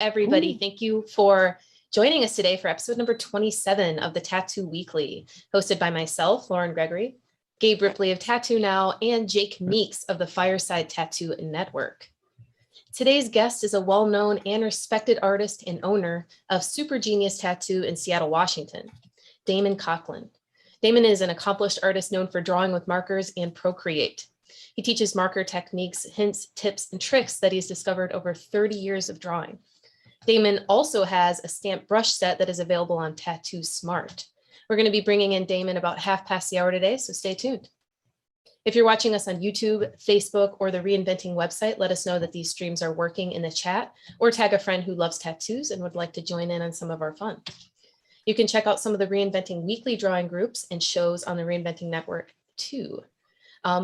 everybody. Thank you for joining us today for episode number 27 of the Tattoo Weekly, hosted by myself, Lauren Gregory, Gabe Ripley of TattooNow, and Jake Meeks of the Fireside Tattoo Network. Today's guest is a well-known and respected artist and owner of Super Genius Tattoo in Seattle, Washington, Damon Conklin. Damon is an accomplished artist known for drawing with markers and Procreate. He teaches marker techniques, hints, tips, and tricks that he's discovered over 30 years of drawing. Damon also has a stamped brush set that is available on Tattoo Smart. We're going to be bringing in Damon about 1:30 today, so stay tuned. If you're watching us on YouTube, Facebook, or the Reinventing website, let us know that these streams are working in the chat, or tag a friend who loves tattoos and would like to join in on some of our fun. You can check out some of the Reinventing weekly drawing groups and shows on the Reinventing Network too.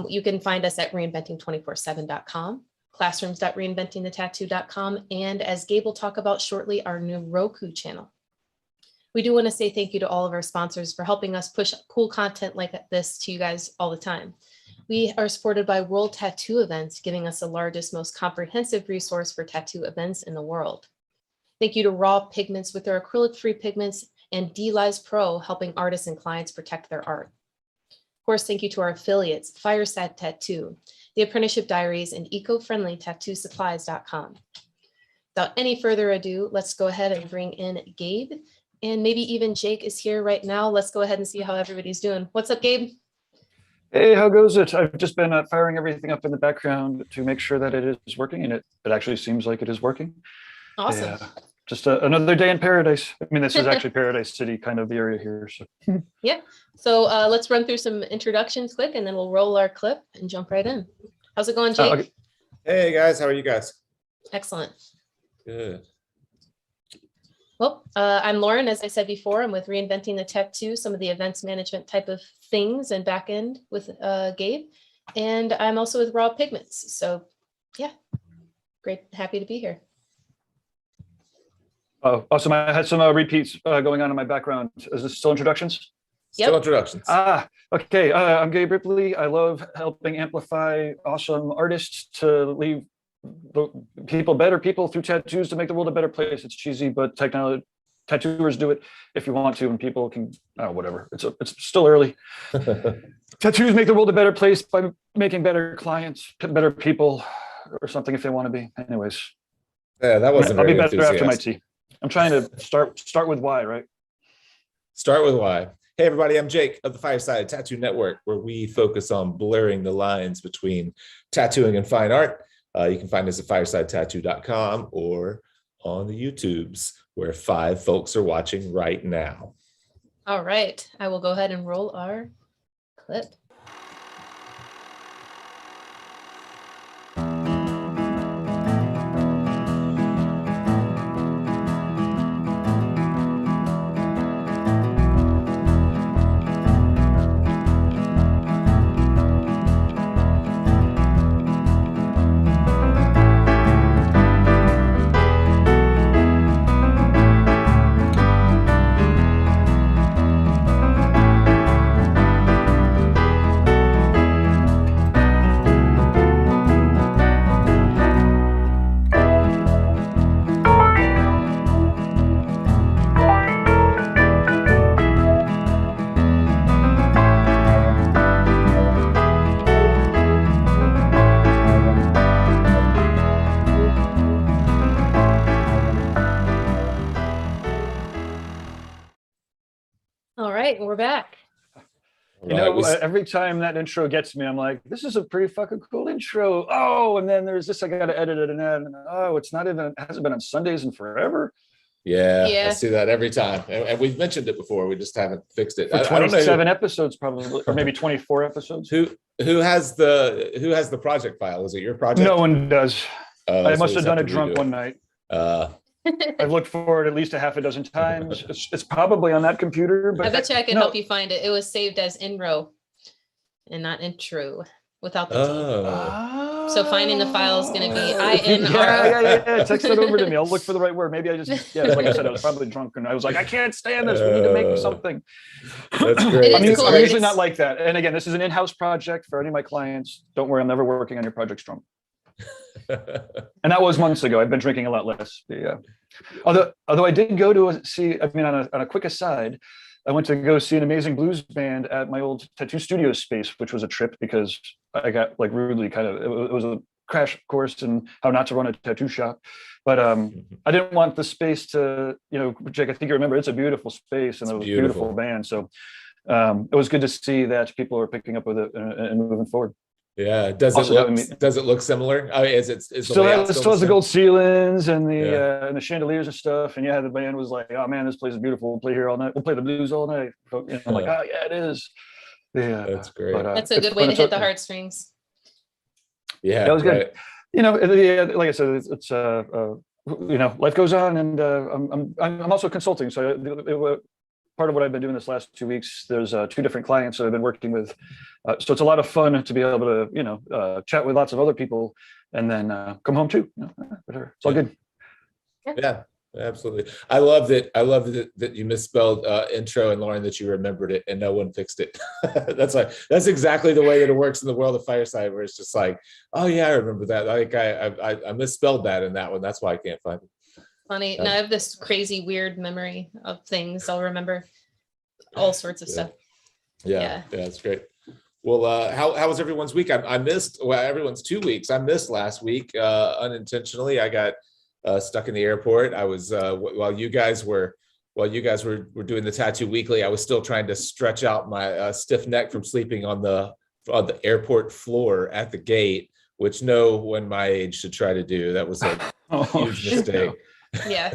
You can find us at reinventing247.com, classrooms.reinventingthetattoo.com, and as Gabe will talk about shortly, our new Roku channel. We do want to say thank you to all of our sponsors for helping us push cool content like this to you guys all the time. We are supported by World Tattoo Events, giving us the largest, most comprehensive resource for tattoo events in the world. Thank you to Raw Pigments with their acrylic-free pigments, and D-Lies Pro, helping artists and clients protect their art. Of course, thank you to our affiliates, Fireside Tattoo, the Apprenticeship Diaries, and eco-friendly tattoosupplies.com. Without any further ado, let's go ahead and bring in Gabe, and maybe even Jake is here right now. Let's go ahead and see how everybody's doing. What's up, Gabe? Hey, how goes it? I've just been firing everything up in the background to make sure that it is working, and it actually seems like it is working. Awesome. Yeah. Just another day in paradise. I mean, this is actually Paradise City, kind of the area here. So yeah. So let's run through some introductions quick, and then we'll roll our clip and jump right in. How's it going, Jake? Okay. Hey guys, how are you guys? Excellent. Good. Well, I'm Lauren. As I said before, I'm with Reinventing the Tattoo, some of the events management type of things and back end with Gabe. And I'm also with Raw Pigments. So yeah, great. Happy to be here. Awesome. I had some repeats going on in my background. Is this still introductions? Yep. Still introductions. Okay. I'm Gabe Ripley. I love helping amplify awesome artists to leave better people through tattoos to make the world a better place. It's cheesy, but tattooers do it if you want to, and people can, whatever. It's still early. Tattoos make the world a better place by making better clients, better people, or something if they want to be. Anyways. Yeah, that wasn't I'll very be better after my enthusiastic. tea. I'm trying to start with why, right? Start with why. Hey everybody, I'm Jake of the Fireside Tattoo Network, where we focus on blurring the lines between tattooing and fine art. You can find us at firesidetattoo.com or on the YouTubes, where 5 folks are watching right now. All right. I will go ahead and roll our clip. All right, we're back. You know, every time that intro gets me, I'm like, this is a pretty fucking cool intro. Oh, and then there's this, I got to edit it and then, oh, it hasn't been on Sundays in forever. Yeah, I see that every time. And we've mentioned it before. We just haven't fixed it. For 27 episodes, probably, or maybe 24 episodes. Who has the project file? Is it your project? No one does. I must have done it to drunk one night. I've looked for it at least a half a dozen times. It's probably on that computer. But I bet you I can help you find it. It was saved as inro and not intro without the T. So finding the file is going to be INR. Yeah. Text it over to me. I'll look for the right word. Maybe I just, like I said, I was probably drunk and I was like, I can't stand this. We need to make something. That's great. It is cool. I'm usually not like that. And again, this is an in-house project for any of my clients. Don't worry, I'm never working on your projects drunk. And that was months ago. I've been drinking a lot less. Yeah. Although I did go to see, I mean, on a quick aside, I went to go see an amazing blues band at my old tattoo studio space, which was a trip because I got like rudely it was a crash course in how not to run a tattoo shop. But I didn't want the space to, Jake, I think you remember, it's a beautiful space and it was a beautiful band. So it was good to see that people are picking up with it and moving forward. Yeah. Does it look similar? I mean, still has the gold ceilings and the chandeliers and stuff. And yeah, the band was like, oh man, this place is beautiful. We'll play here all night. We'll play the blues all night. And I'm like, oh yeah, it is. Yeah. That's great. But, that's a good way to hit the heartstrings. Yeah. That was good. Like I said, it's life goes on, and I'm also consulting. So part of what I've been doing this last 2 weeks, there's 2 different clients that I've been working with. So it's a lot of fun to be able to, chat with lots of other people and then come home too. It's all good. Yeah, absolutely. I love that you misspelled intro, and Lauren, that you remembered it and no one fixed it. That's exactly the way that it works in the world of Fireside, where it's just like, oh yeah, I remember that. Like I misspelled that in that one. That's why I can't find it. Funny. And I have this crazy, weird memory of things. I'll remember all sorts of stuff. Yeah, that's great. Well, how was everyone's week? I missed, everyone's 2 weeks. I missed last week unintentionally. I got stuck in the airport. I was while you guys were doing the Tattoo Weekly, I was still trying to stretch out my stiff neck from sleeping on the airport floor at the gate, which no one my age should try to do. That was a huge mistake. Yeah,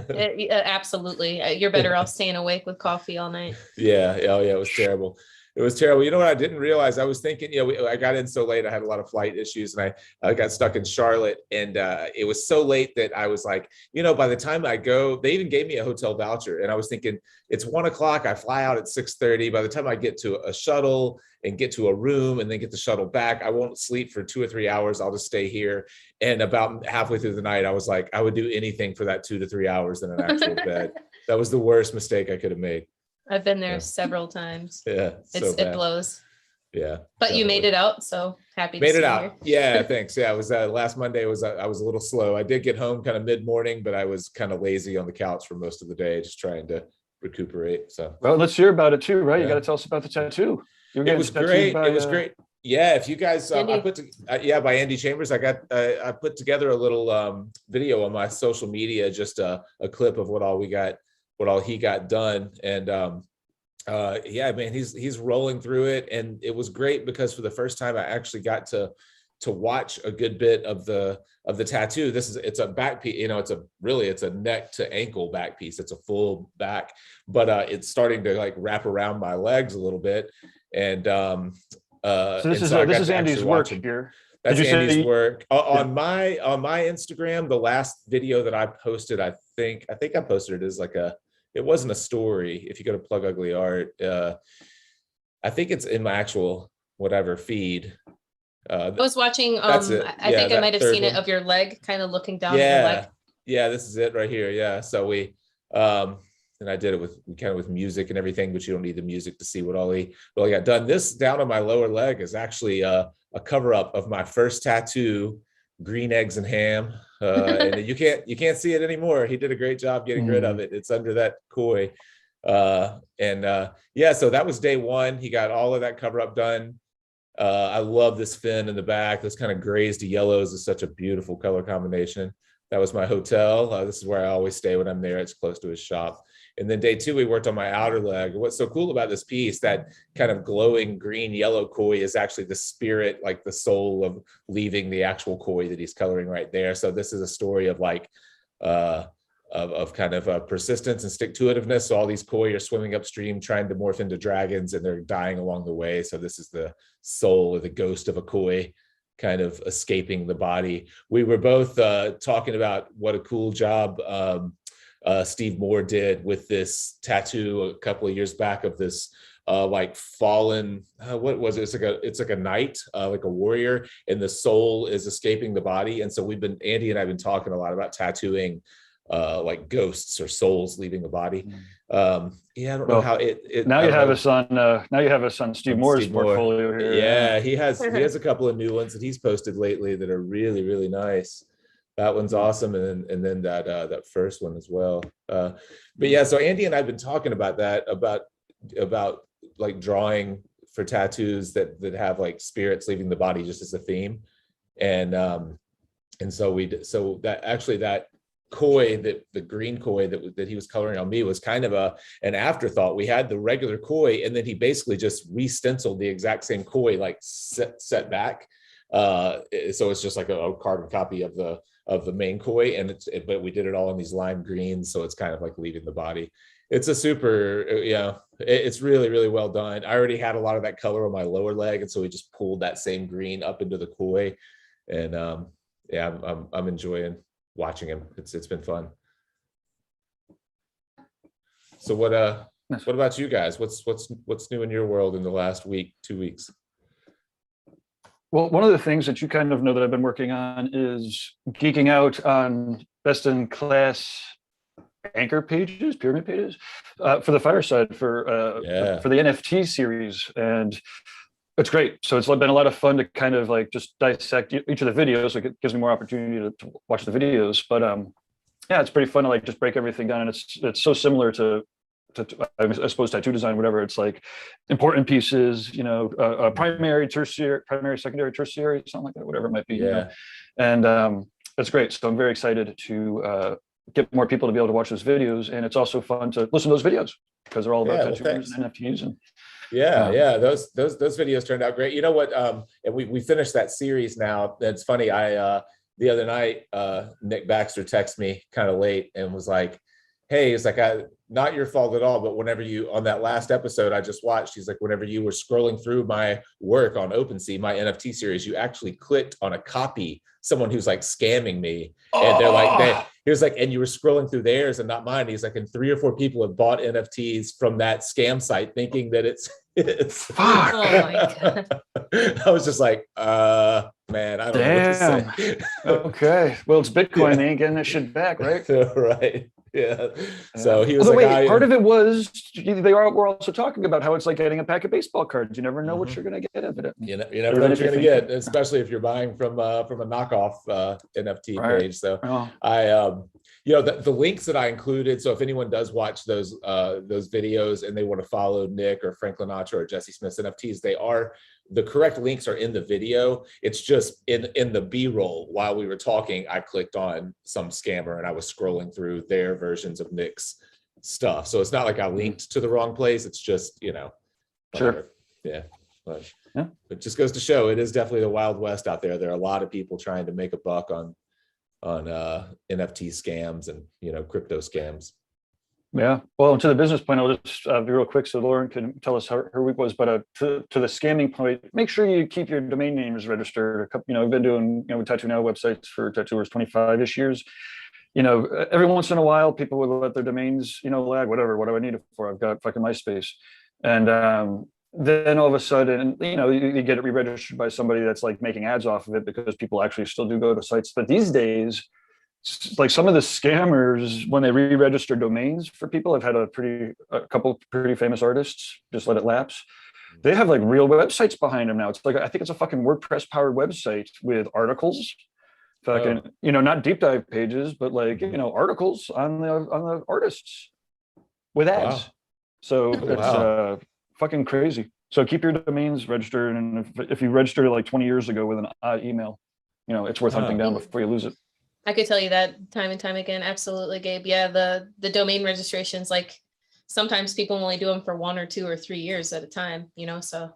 absolutely. You're better off staying awake with coffee all night. Yeah. Oh yeah, it was terrible. It was terrible. You know what I didn't realize? I was thinking, I got in so late. I had a lot of flight issues, and I got stuck in Charlotte, and it was so late that I was like, by the time I go, they even gave me a hotel voucher, and I was thinking, it's 1 o'clock. I fly out at 6:30. By the time I get to a shuttle and get to a room and then get the shuttle back, I won't sleep for 2 or 3 hours. I'll just stay here. And about halfway through the night, I was like, I would do anything for that 2 to 3 hours in an actual bed. That was the worst mistake I could have made. I've been there several times. Yeah, it blows. Yeah, but you made it out, so happy to made see it out. you. Yeah, thanks. Yeah, it was last Monday. I was a little slow. I did get home kind of mid-morning, but I was kind of lazy on the couch for most of the day, just trying to recuperate. So well, let's hear about it too, right? You got to tell us about the tattoo. It was great. It was great. Yeah, if you guys, by Andy Chambers, I put together a little video on my social media, just a clip of what all he got done, and yeah, man, he's rolling through it, and it was great because for the first time I actually got to watch a good bit of the tattoo. It's a back piece, it's a neck to ankle back piece. It's a full back, but it's starting to like wrap around my legs a little bit, and so this is Andy's work here. That's Andy's work on my Instagram. The last video that I posted, I think I posted it as it wasn't a story. If you go to Plug Ugly Art, I think it's in my actual whatever feed. I was watching. I think I might have seen it of your leg, kind of looking down. Yeah, your leg. Yeah, this is it right here. Yeah, so we and I did it with music and everything, but you don't need the music to see what all he got done. This down on my lower leg is actually a cover up of my first tattoo, Green Eggs and Ham. And you can't see it anymore. He did a great job getting rid of it. It's under that koi. So that was day one. He got all of that cover up done. I love this fin in the back. This kind of grays to yellows is such a beautiful color combination. That was my hotel. This is where I always stay when I'm there. It's close to his shop. And then day two, we worked on my outer leg. What's so cool about this piece, that kind of glowing green yellow koi is actually the spirit, like the soul of leaving the actual koi that he's coloring right there. So this is a story of kind of persistence and stick-to-itiveness. So all these koi are swimming upstream, trying to morph into dragons, and they're dying along the way. So this is the soul or the ghost of a koi kind of escaping the body. We were both talking about what a cool job Steve Moore did with this tattoo a couple of years back of this fallen, what was it? It's like a knight, like a warrior, and the soul is escaping the body. And so Andy and I have been talking a lot about tattooing like ghosts or souls leaving the body. I don't know how it now you have us on Steve Moore's portfolio here. Yeah, he has a couple of new ones that he's posted lately that are really, really nice. That one's awesome, and then that first one as well. But yeah, so Andy and I've been talking about that, about like drawing for tattoos that have like spirits leaving the body just as a theme, and so that koi, that the green koi that he was coloring on me was kind of an afterthought. We had the regular koi, and then he basically just re-stenciled the exact same koi, like set back. So it's just like a carbon copy of the main koi, and but we did it all in these lime greens, so it's kind of like leaving the body. It's a super, it's really, really well done. I already had a lot of that color on my lower leg, and so we just pulled that same green up into the koi, and yeah, I'm enjoying watching him. It's been fun. So what about you guys? What's new in your world in the last week, 2 weeks? Well, one of the things that you kind of know that I've been working on is geeking out on best in class anchor pages, pyramid pages, for the Fireside, for the NFT series, and it's great. So it's been a lot of fun to kind of like just dissect each of the videos. So it gives me more opportunity to watch the videos. But yeah, it's pretty fun to like just break everything down, and it's so similar to I suppose tattoo design, whatever. It's like important pieces, primary, tertiary, primary, secondary, tertiary, something like that, whatever it might be. Yeah. And that's great. So I'm very excited to get more people to be able to watch those videos, and it's also fun to listen to those videos because they're all about tattoos and NFTs. And those videos turned out great. You know what? And we finished that series now. It's funny. The other night, Nick Baxter texted me kind of late and was like, "Hey, it's like not your fault at all, but whenever you, on that last episode I just watched, he's like, whenever you were scrolling through my work on OpenSea, my NFT series, you actually clicked on a copy, someone who's like scamming me." And they're like, he was like, and you were scrolling through theirs and not mine. He's like, and 3 or 4 people have bought NFTs from that scam site thinking that it's fuck. Oh my God. I was just like, man, I don't know what to say. Okay. Well, it's Bitcoin. They ain't getting that shit back, right? Right. Yeah. So he was Although, like, part of it was we're also talking about how it's like getting a pack of baseball cards. You never know what you're going to get of it. You never know what you're going to get, especially if you're buying from a knockoff NFT page. So the links that I included. So if anyone does watch those videos and they want to follow Nick or Frank Sinatra or Jesse Smith's NFTs, the correct links are in the video. It's just in the B-roll while we were talking, I clicked on some scammer and I was scrolling through their versions of Nick's stuff. So it's not like I linked to the wrong place. It's just, Sure. Yeah. But it just goes to show it is definitely the Wild West out there. There are a lot of people trying to make a buck on NFT scams and, crypto scams. Yeah. Well, to the business point, I'll just be real quick so Lauren can tell us how her week was. But to the scamming point, make sure you keep your domain names registered. We've been doing TattooNow websites for tattooers 25-ish years. Every once in a while, people will let their domains lag. Whatever. What do I need it for? I've got fucking MySpace, and then all of a sudden, you get it re-registered by somebody that's like making ads off of it because people actually still do go to sites. But these days, like some of the scammers, when they re-register domains for people, I've had a couple pretty famous artists just let it lapse. They have like real websites behind them now. It's like, I think it's a fucking WordPress powered website with articles, fucking, not deep dive pages, but like, articles on the artists with ads. Wow. So it's fucking crazy. So keep your domains registered. And if you registered like 20 years ago with an odd email, it's worth hunting down before you lose it. I could tell you that time and time again. Absolutely, Gabe. Yeah, the domain registrations, like sometimes people only do them for 1 or 2 or 3 years at a time, so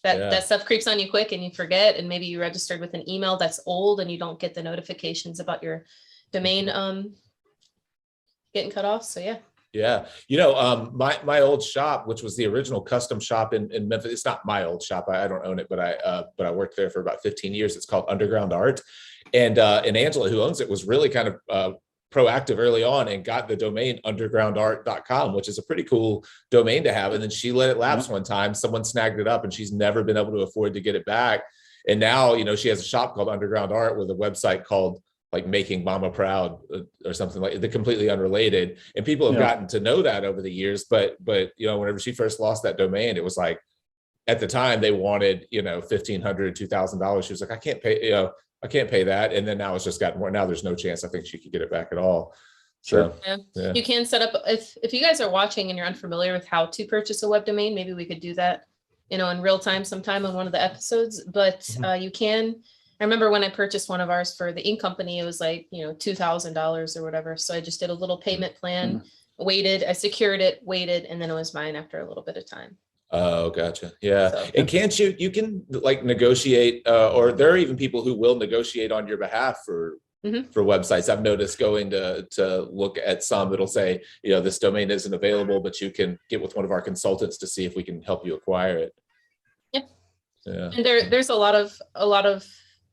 that stuff creeps on you quick and you forget, and maybe you registered with an email that's old and you don't get the notifications about your domain getting cut off. So yeah. Yeah. My old shop, which was the original custom shop in Memphis, it's not my old shop. I don't own it, but I worked there for about 15 years. It's called Underground Art. And Angela, who owns it, was really kind of proactive early on and got the domain undergroundart.com, which is a pretty cool domain to have. And then she let it lapse one time. Someone snagged it up and she's never been able to afford to get it back. And now, she has a shop called Underground Art with a website called like Making Mama Proud or something like that, completely unrelated. And people have gotten to know that over the years. But whenever she first lost that domain, it was like, at the time they wanted, $1,500, $2,000. She was like, I can't pay, I can't pay that. And then now it's just gotten more. Now there's no chance I think she could get it back at all. Sure. So, Yeah. You can set up, if you guys are watching and you're unfamiliar with how to purchase a web domain, maybe we could do that, in real time sometime on one of the episodes. But you can. I remember when I purchased one of ours for the ink company, it was like, $2,000 or whatever. So I just did a little payment plan, waited, I secured it, waited, and then it was mine after a little bit of time. Oh, gotcha. Yeah. So, And can't you can like negotiate, or there are even people who will negotiate on your behalf for websites. I've noticed going to look at some, it'll say, this domain isn't available, but you can get with one of our consultants to see if we can help you acquire it. Yeah. Yeah. And there's a lot of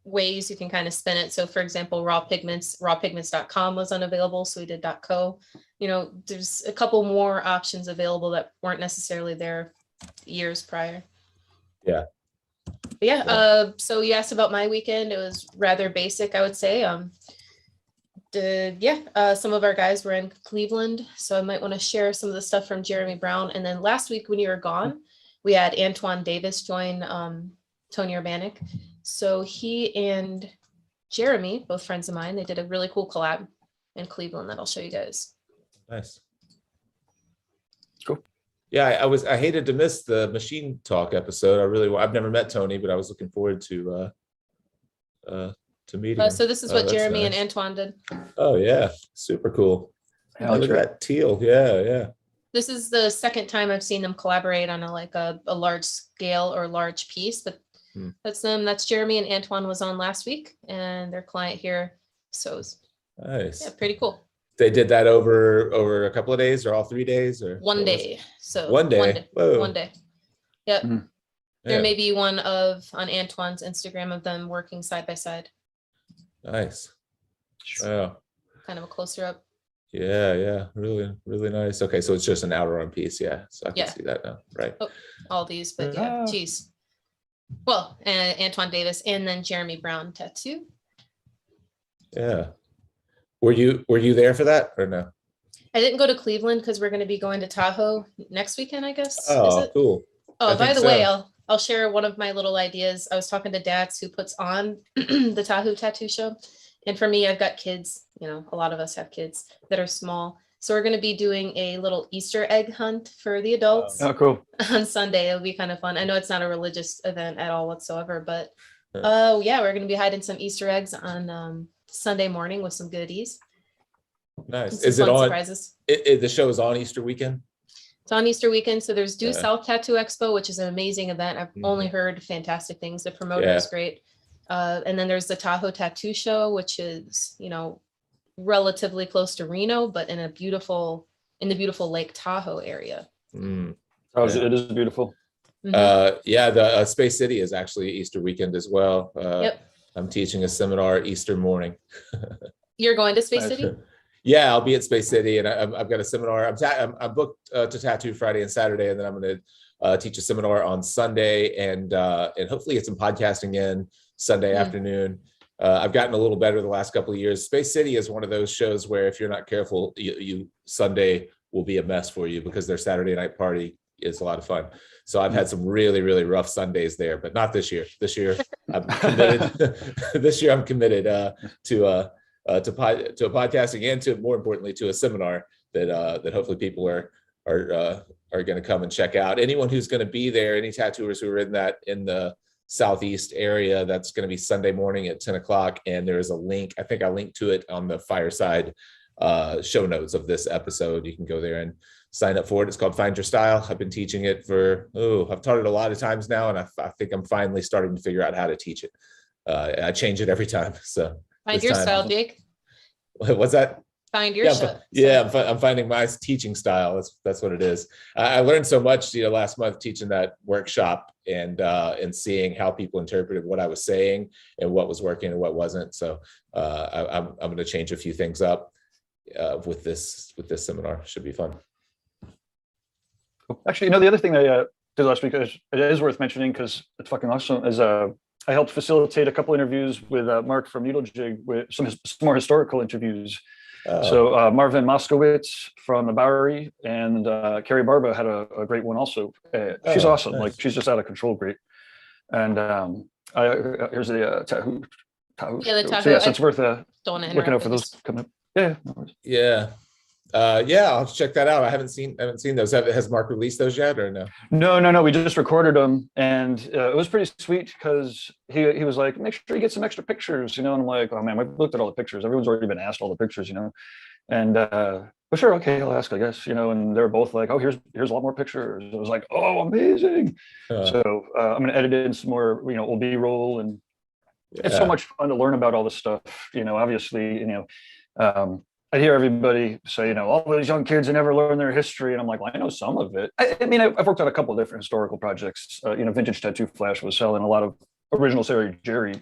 ways you can kind of spin it. So for example, rawpigments.com was unavailable, so we did .co. There's a couple more options available that weren't necessarily there years prior. Yeah. But yeah. So you asked about my weekend. It was rather basic, I would say. Some of our guys were in Cleveland, so I might want to share some of the stuff from Jeremy Brown. And then last week when you were gone, we had Antoine Davis join Tony Urbanic. So he and Jeremy, both friends of mine, they did a really cool collab in Cleveland that I'll show you guys. Nice. Cool. Yeah, I hated to miss the machine talk episode. I've never met Tony, but I was looking forward to meeting him. So this is what Jeremy nice. and Antoine did. Oh yeah, super cool. Yeah, Look at that teal. Yeah. This is the second time I've seen them collaborate on a large scale or large piece, but that's them. That's Jeremy, and Antoine was on last week, and their client here sews. Nice. Yeah, pretty cool. They did that over a couple of days, or all 3 days, or one day. So one day. Whoa. One day. Yep. Mhm. There may be one on Antoine's Instagram of them working side by side. Nice. Wow. Kind of a closer up. Yeah. Really, really nice. Okay, so it's just an outer arm piece. Yeah, so I can see that now. Right. Oh, all these, but yeah, geez. Well, and Antoine Davis, and then Jeremy Brown tattoo. Yeah. Were you there for that or no? I didn't go to Cleveland because we're going to be going to Tahoe next weekend, I guess. Oh, cool. Oh, by the way, I'll share one of my little ideas. I was talking to Dax, who puts on the Tahoe tattoo show. And for me, I've got kids, a lot of us have kids that are small. So we're going to be doing a little Easter egg hunt for the adults. Oh, cool. On Sunday. It'll be kind of fun. I know it's not a religious event at all whatsoever, but we're going to be hiding some Easter eggs on Sunday morning with some goodies. Nice. Is it on surprises? The show is on Easter weekend? It's on Easter weekend. So there's Due South Tattoo Expo, which is an amazing event. I've only heard fantastic things. The promoter is great. And then there's the Tahoe Tattoo Show, which is, relatively close to Reno, but in the beautiful Lake Tahoe area. Oh, it is beautiful. The Space City is actually Easter weekend as well. Yep. I'm teaching a seminar Easter morning. You're going to Space City? Yeah, I'll be at Space City, and I've got a seminar. I'm booked to tattoo Friday and Saturday, and then I'm going to teach a seminar on Sunday, and hopefully get some podcasting in Sunday afternoon. I've gotten a little better the last couple of years. Space City is one of those shows where if you're not careful, you Sunday will be a mess for you because their Saturday night party is a lot of fun. So I've had some really, really rough Sundays there, but not this year. This year I'm committed. This year I'm committed to podcasting, and to, more importantly, to a seminar that hopefully people are going to come and check out. Anyone who's going to be there, any tattooers who are in the Southeast area, that's going to be Sunday morning at 10 o'clock. And there is a link. I think I linked to it on the Fireside show notes of this episode. You can go there and sign up for it. It's called Find Your Style. I've been teaching it I've taught it a lot of times now, and I think I'm finally starting to figure out how to teach it. I change it every time. So Find your style, Jake. What's that? Find your show. I'm finding my teaching style. That's what it is. I learned so much, last month teaching that workshop and seeing how people interpreted what I was saying and what was working and what wasn't. So I'm going to change a few things up with this seminar. Should be fun. Actually, the other thing I did last week it is worth mentioning because it's fucking awesome. Is I helped facilitate a couple interviews with Mark from Needle Jig with some more historical interviews. So Marvin Moskowitz from the Bowery and Carrie Barba had a great one also. She's awesome. Nice. Like she's just out of control great. And here's the Yeah, the So taco. yes, it's worth Don't want to looking out interrupt. for but those just- coming up. Yeah, no worries. Yeah. Yeah, I'll check that out. I haven't seen those. Has Mark released those yet or no? No. We just recorded them, and it was pretty sweet because he was like, make sure you get some extra pictures, And I'm like, oh man, I've looked at all the pictures. Everyone's already been asked all the pictures, And well, sure, okay, I'll ask, I guess, And they're both like, oh, here's a lot more pictures. It was like, oh, amazing. So I'm gonna edit in some more, old B-roll, and it's so much fun to learn about all this stuff. Obviously, I hear everybody say, all those young kids that never learn their history. And I'm like, well, I know some of it. I mean, I've worked on a couple of different historical projects. Vintage Tattoo Flash was selling a lot of original Sarah Jerry,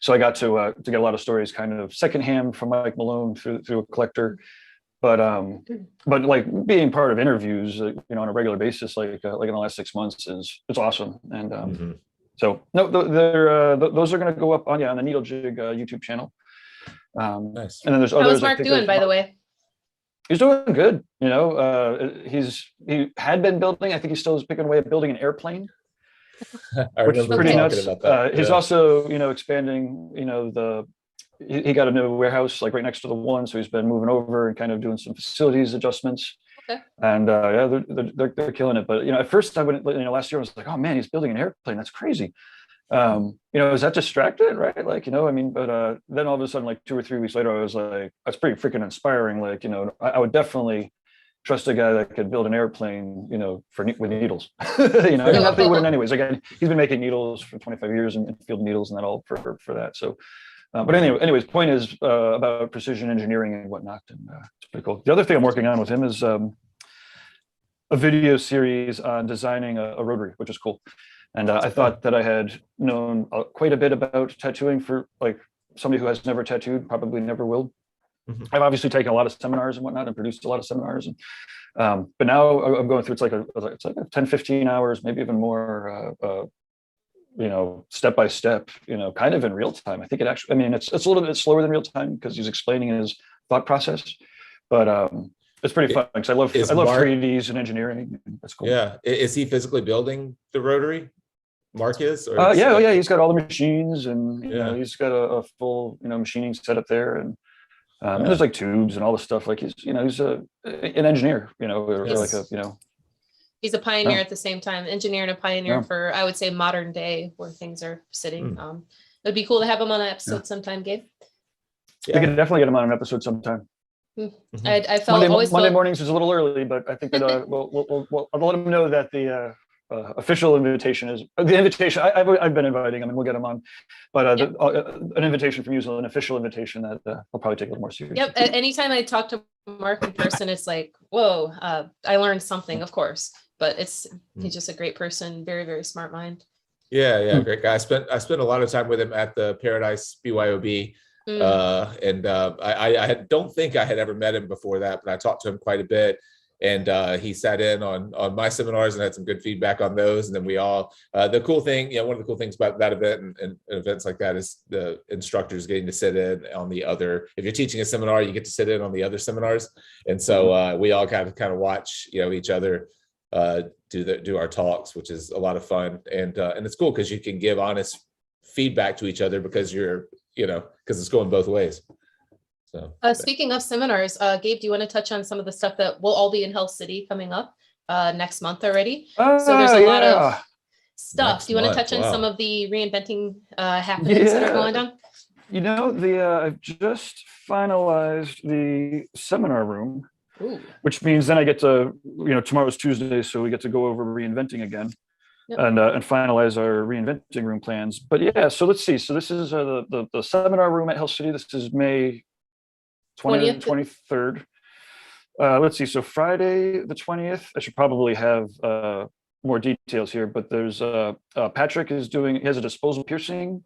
so I got to get a lot of stories kind of secondhand from Mike Malone through a collector. But like being part of interviews, on a regular basis, like in the last 6 months it's awesome. And so no, those are going to go up on the Needle Jig YouTube channel. Nice. And then there's How others. is Mark doing, by the way? He's doing good. He had been building. I think he still is picking away at building an airplane, which is pretty nuts. About that. He's also, expanding. He got a new warehouse like right next to the one, so he's been moving over and kind of doing some facilities adjustments. Okay. And they're killing it. But at first I went, last year I was like, oh man, he's building an airplane. That's crazy. Is that distracted, right? Like, but then all of a sudden, like 2 or 3 weeks later, I was like, that's pretty freaking inspiring. Like, I would definitely trust a guy that could build an airplane, with needles. Not that he wouldn't anyways. Again, he's been making needles for 25 years and field needles and that all for that. So, but anyways, point is about precision engineering and whatnot, and it's pretty cool. The other thing I'm working on with him is a video series on designing a rotary, which is cool. And I thought that I had known quite a bit about tattooing for like somebody who has never tattooed, probably never will. I've obviously taken a lot of seminars and whatnot and produced a lot of seminars. And, but now I'm going through, it's like a 10, 15 hours, maybe even more, step by step, kind of in real time. I think it actually, I mean, it's a little bit slower than real time because he's explaining his thought process, but it's pretty fun because I love 3Ds and engineering. That's cool. Yeah. Is he physically building the rotary? Mark is? Or yeah. He's got all the machines and he's got a full, machining setup there. And there's like tubes and all the stuff. Like he's an engineer, or like He's a pioneer at the same time, engineer and a pioneer for, I would say, modern day where things are sitting. It'd be cool to have him on an episode sometime, Gabe. Yeah. We can definitely get him on an episode sometime. I felt Monday mornings is a little early, but I think that I'll let him know that the official invitation is the invitation. I've been inviting him, and we'll get him on. But an invitation from you is an official invitation that I'll probably take a little more seriously. Yep. Anytime I talk to Mark in person, it's like, whoa, I learned something, of course. But he's just a great person, very, very smart mind. Yeah, great guy. I spent a lot of time with him at the Paradise BYOB. And I don't think I had ever met him before that, but I talked to him quite a bit. And he sat in on my seminars and had some good feedback on those. And then we all, the cool thing, one of the cool things about that event and events like that is the instructors getting to sit in on the other, if you're teaching a seminar, you get to sit in on the other seminars. And so we all kind of watch, each other do our talks, which is a lot of fun. And it's cool because you can give honest feedback to each other because you're, because it's going both ways. So speaking of seminars, Gabe, do you want to touch on some of the stuff that will all be in Health City coming up next month already? So there's a lot of stuff. Do you want to touch on some of the reinventing happenings that are going on? I've just finalized the seminar room, Ooh. Which means then I get to, tomorrow's Tuesday, so we get to go over reinventing again. Yep. And finalize our reinventing room plans. But yeah, so let's see. So this is the seminar room at Health City. This is May 20th, 23rd. Let's see. So Friday the 20th. I should probably have more details here, but there's Patrick he has a disposal piercing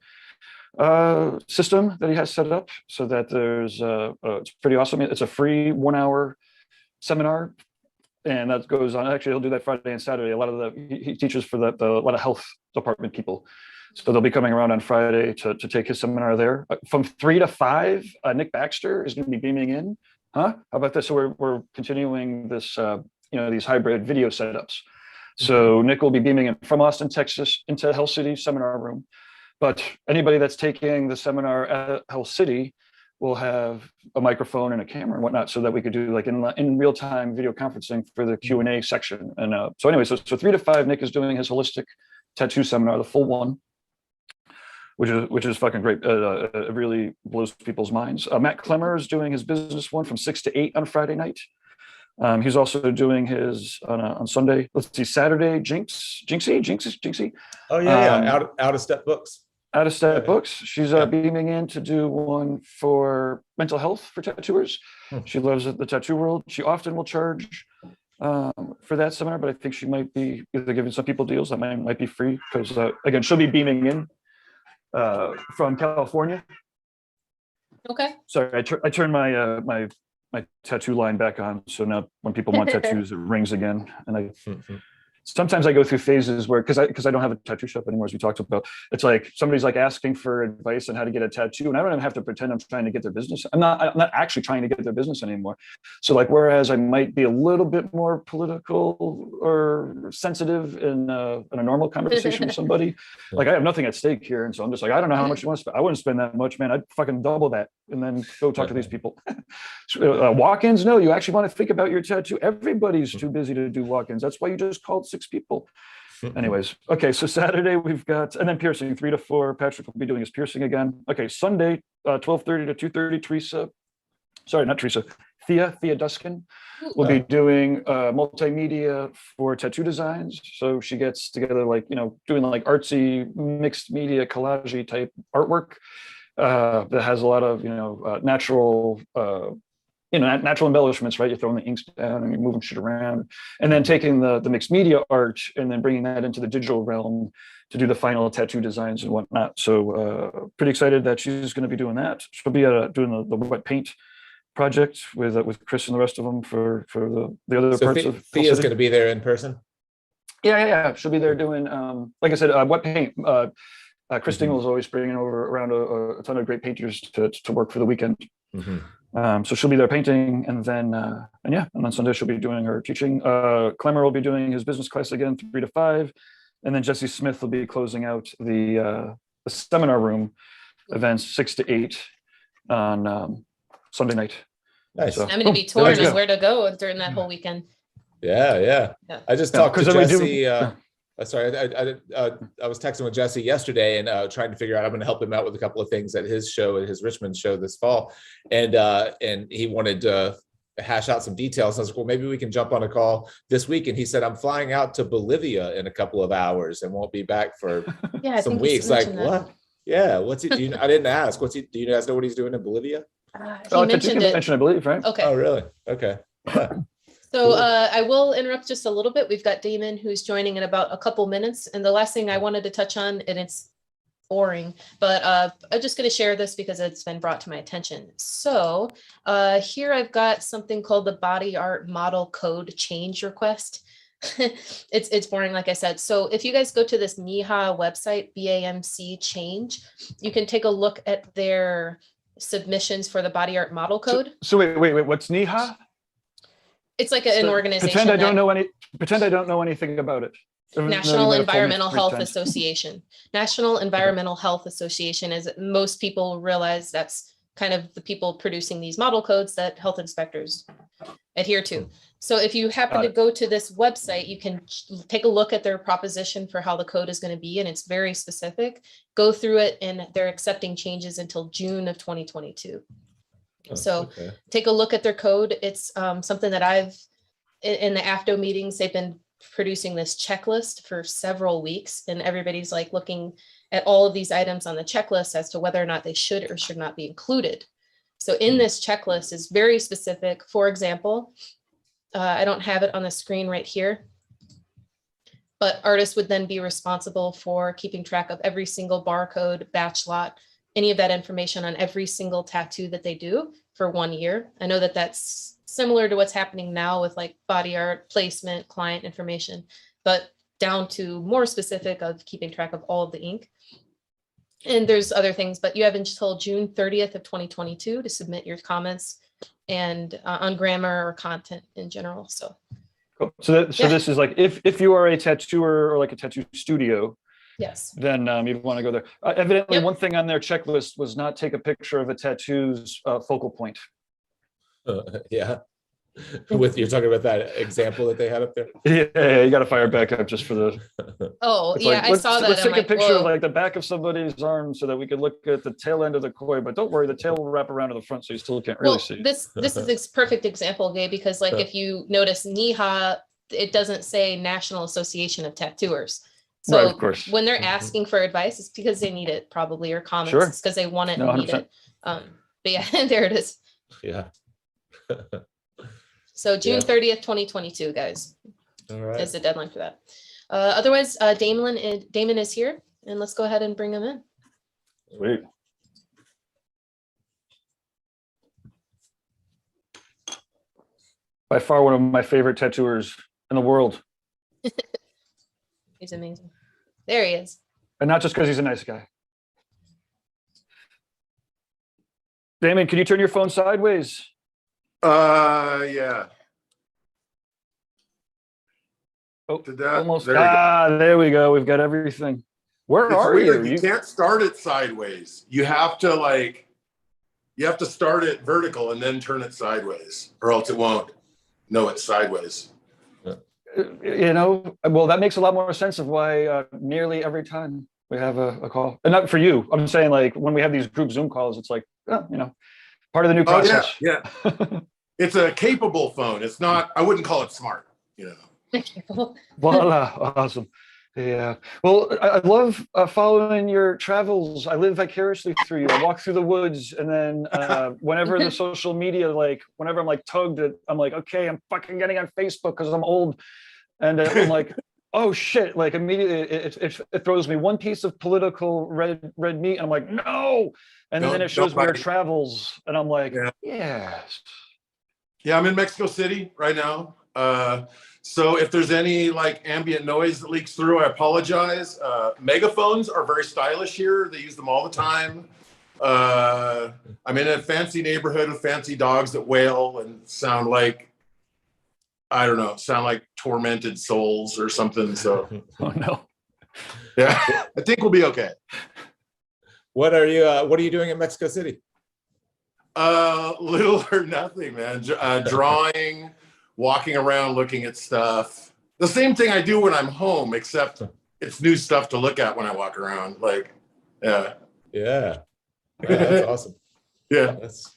system that he has set up so that there's it's pretty awesome. It's a free 1-hour seminar. And that goes on. Actually, he'll do that Friday and Saturday. A lot of he teaches for a lot of health department people, so they'll be coming around on Friday to take his seminar there from 3 to 5. Nick Baxter is going to be beaming in. How about this? So we're continuing this, these hybrid video setups. So Nick will be beaming in from Austin, Texas, into Health City seminar room. But anybody that's taking the seminar at Hell City will have a microphone and a camera and whatnot, so that we could do like in real time video conferencing for the Q&A section. And so anyway, so 3 to 5, Nick is doing his holistic tattoo seminar, the full one, which is fucking great. It really blows people's minds. Matt Clemmer is doing his business one from 6 to 8 on Friday night. He's also doing his on Sunday. Let's see, Saturday, Jinxie. Oh yeah, out of step books. Out of Step Books. She's beaming in to do one for mental health for tattooers. She loves the tattoo world. She often will charge for that seminar, but I think she might be either giving some people deals that might be free, because again, she'll be beaming in from California. Okay. Sorry, I turned my my tattoo line back on, so now when people want tattoos, it rings again. And sometimes I go through phases where, because I don't have a tattoo shop anymore, as we talked about, it's like somebody's like asking for advice on how to get a tattoo, and I don't even have to pretend I'm trying to get their business. I'm not actually trying to get their business anymore. So like, whereas I might be a little bit more political or sensitive in a normal conversation with somebody, like I have nothing at stake here, and so I'm just like, I don't know how much you want to spend. I wouldn't spend that much, man. I'd fucking double that and then go talk to these people. Walk-ins, no, you actually want to think about your tattoo. Everybody's too busy to do walk-ins. That's why you just called 6 people. Anyways, okay, so Saturday we've got, and then piercing 3 to 4. Patrick will be doing his piercing again. Okay, Sunday 12:30 to 2:30. Thea Duskin will be doing multimedia for tattoo designs. So she gets together, like, doing like artsy mixed media collage type artwork that has a lot of natural natural embellishments, right? You're throwing the inks down and you're moving shit around, and then taking the mixed media art and then bringing that into the digital realm to do the final tattoo designs and whatnot. So pretty excited that she's going to be doing that. She'll be doing the wet paint project with Chris and the rest of them for the other parts of Thea's going to be there in person. Yeah. She'll be there doing, like I said, wet paint. Chris Dingell is always bringing over around a ton of great painters to work for the weekend. So she'll be there painting, and then Sunday she'll be doing her teaching. Clemmer will be doing his business class again, 3 to 5, and then Jesse Smith will be closing out the seminar room events 6 to 8 on Sunday night. Nice. So, I'm going to be torn on where to go during that whole weekend. Yeah. I just talked to Jesse. Sorry, I was texting with Jesse yesterday and trying to figure out, I'm going to help him out with a couple of things at his show, at his Richmond show this fall. And he wanted to hash out some details. I was like, well, maybe we can jump on a call this week. And he said, I'm flying out to Bolivia in a couple of hours and won't be back for some weeks. Like, what? Yeah. What's he? I didn't ask. Do you guys know what he's doing in Bolivia? He mentioned it. I believe, right? Okay. Oh, really? Okay. So I will interrupt just a little bit. We've got Damon who's joining in about a couple minutes. And the last thing I wanted to touch on, and it's boring, but I'm just going to share this because it's been brought to my attention. So here I've got something called the Body Art Model Code Change Request. It's boring, like I said. So if you guys go to this NEHA website, BAMC Change, you can take a look at their submissions for the Body Art Model Code. So wait, what's NEHA? It's like an organization. Pretend I don't know anything about it. National Environmental Health Association. National Environmental Health Association, as most people realize, that's kind of the people producing these model codes that health inspectors adhere to. So if you happen to go to this website, you can take a look at their proposition for how the code is going to be, and it's very specific. Go through it, and they're accepting changes until June of 2022. So take a look at their code. It's something that in the AFDO meetings, they've been producing this checklist for several weeks, and everybody's like looking at all of these items on the checklist as to whether or not they should or should not be included. So in this checklist is very specific. For example, I don't have it on the screen right here, but artists would then be responsible for keeping track of every single barcode, batch lot, any of that information on every single tattoo that they do for 1 year. I know that that's similar to what's happening now with like body art, placement, client information, but down to more specific of keeping track of all of the ink. And there's other things, but you have until June 30th of 2022 to submit your comments and on grammar or content in general. So cool. So this is like, if you are a tattooer or like a tattoo studio, Yes. then you'd want to go there. Evidently, Yep. one thing on their checklist was not take a picture of a tattoo's focal point. Yeah. You're talking about that example that they had up there? Yeah, you got to fire it back up just for the. Oh, It's yeah, like, I saw that. Let's I'm take a like, picture of whoa. like the back of somebody's arm so that we could look at the tail end of the koi. But don't worry, the tail will wrap around to the front, so you still can't really Well, see. this is this perfect example, Gabe, because like if you notice NIHA, it doesn't say National Association of Tattooers. So Right, of course. when they're asking for advice, it's because they need it probably, or comments, Sure. it's because they want it No, and need 100%. it. But yeah, there it is. Yeah. So June Yeah. 30th, 2022, guys, All right. is the deadline for that. Otherwise, Damon is here, and let's go ahead and bring him in. Sweet. By far one of my favorite tattooers in the world. He's amazing. There he is. And not just because he's a nice guy. Damon, can you turn your phone sideways? Yeah. Oh, Did that? almost. There we go. There we go. We've got everything. Where It's are weird. you? You can't start it sideways. You have to start it vertical and then turn it sideways, or else it won't know it's sideways. You know, well, that makes a lot more sense of why nearly every time we have a call, and not for you. I'm saying like when we have these group Zoom calls, it's like, oh, you know, part of the new process. Oh, yeah. It's a capable phone. It's not, I wouldn't call it smart, you know. Voila, awesome. Yeah. Well, I love following your travels. I live vicariously through you. I walk through the woods, and then whenever the social media, like whenever I'm like tugged, I'm like, okay, I'm fucking getting on Facebook because I'm old, and I'm like, oh shit! Like immediately, it throws me one piece of political red meat, and I'm like, no, and then it shows me your travels, and I'm like, yes. Yeah, I'm in Mexico City right now. So if there's any like ambient noise that leaks through, I apologize. Megaphones are very stylish here. They use them all the time. I'm in a fancy neighborhood with fancy dogs that wail and sound like, I don't know, sound like tormented souls or something. So, Oh no. yeah, I think we'll be okay. What are you doing in Mexico City? Little or nothing, man. Drawing, walking around, looking at stuff. The same thing I do when I'm home, except it's new stuff to look at when I walk around. Like, yeah. Yeah. That's awesome. Yeah. That's,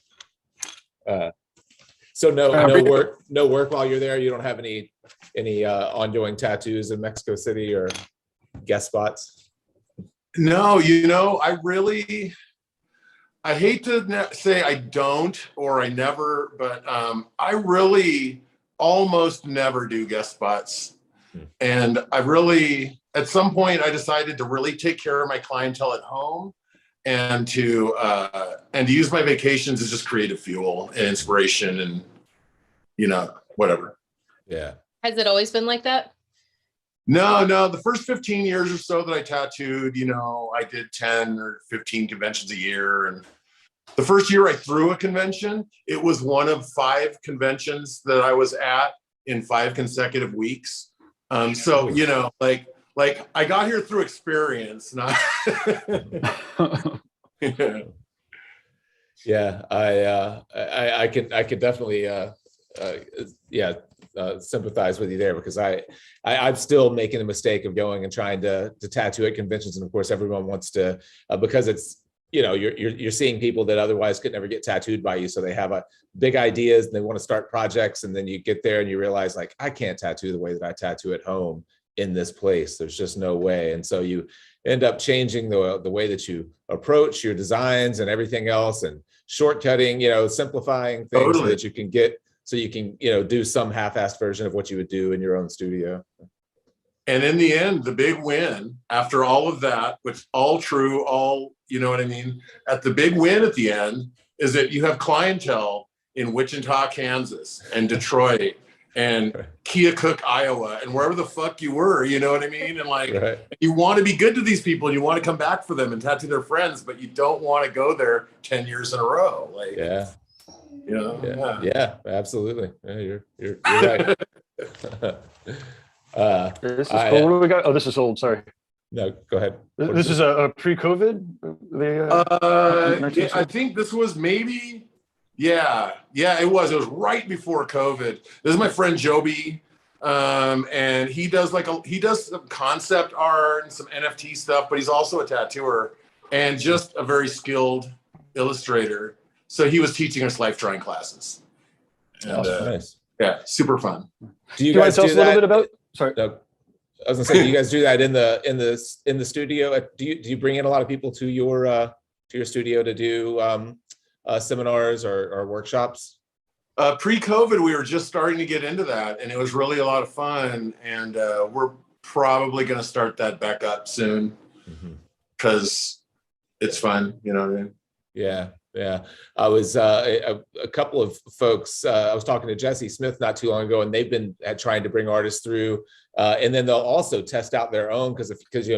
so no work while you're there. You don't have any ongoing tattoos in Mexico City or guest spots? No, you know, I hate to say I don't or I never, but I really almost never do guest spots. And at some point I decided to really take care of my clientele at home and to use my vacations as just creative fuel and inspiration and, you know, whatever. Yeah. Has it always been like that? No, the first 15 years or so that I tattooed, you know, I did 10 or 15 conventions a year. And the first year I threw a convention, it was one of 5 conventions that I was at in 5 consecutive weeks. So, you know, like I got here through experience, not. Yeah, I could definitely sympathize with you there, because I'm still making the mistake of going and trying to tattoo at conventions, and of course everyone wants to because it's, you know, you're seeing people that otherwise could never get tattooed by you, so they have big ideas and they want to start projects, and then you get there and you realize, like, I can't tattoo the way that I tattoo at home in this place. There's just no way. And so you end up changing the way that you approach your designs and everything else, and shortcutting, you know, simplifying things so that you can you know, do some half-assed version of what you would do in your own studio. And in the end, the big win after all of that, which all true, you know what I mean? At the big win at the end is that you have clientele in Wichita, Kansas, and Detroit, and Keokuk, Iowa, and wherever the fuck you were, you know what I mean? And like, you want to be good to these people, and you want to come back for them and tattoo their friends, but you don't want to go there 10 years in a row. Like, yeah. You know? Yeah, absolutely. Yeah, you're right. This is cool. What do we got? Oh, this is old. Sorry. No, go ahead. This is a pre-COVID. Yeah, I think this was maybe. Yeah, it was. It was right before COVID. This is my friend Joby, and he does some concept art and some NFT stuff, but he's also a tattooer and just a very skilled illustrator. So he was teaching us life drawing classes. And, nice. Yeah, super fun. Do you Do you want guys to tell us a little bit about? Sorry. I was gonna say, do you guys do that in the studio? Do you bring in a lot of people to your studio to do seminars or workshops? Pre-COVID, we were just starting to get into that, and it was really a lot of fun. And we're probably going to start that back up soon because it's fun. You know what I mean? Yeah. I was a couple of folks. I was talking to Jesse Smith not too long ago, and they've been trying to bring artists through. And then they'll also test out their own because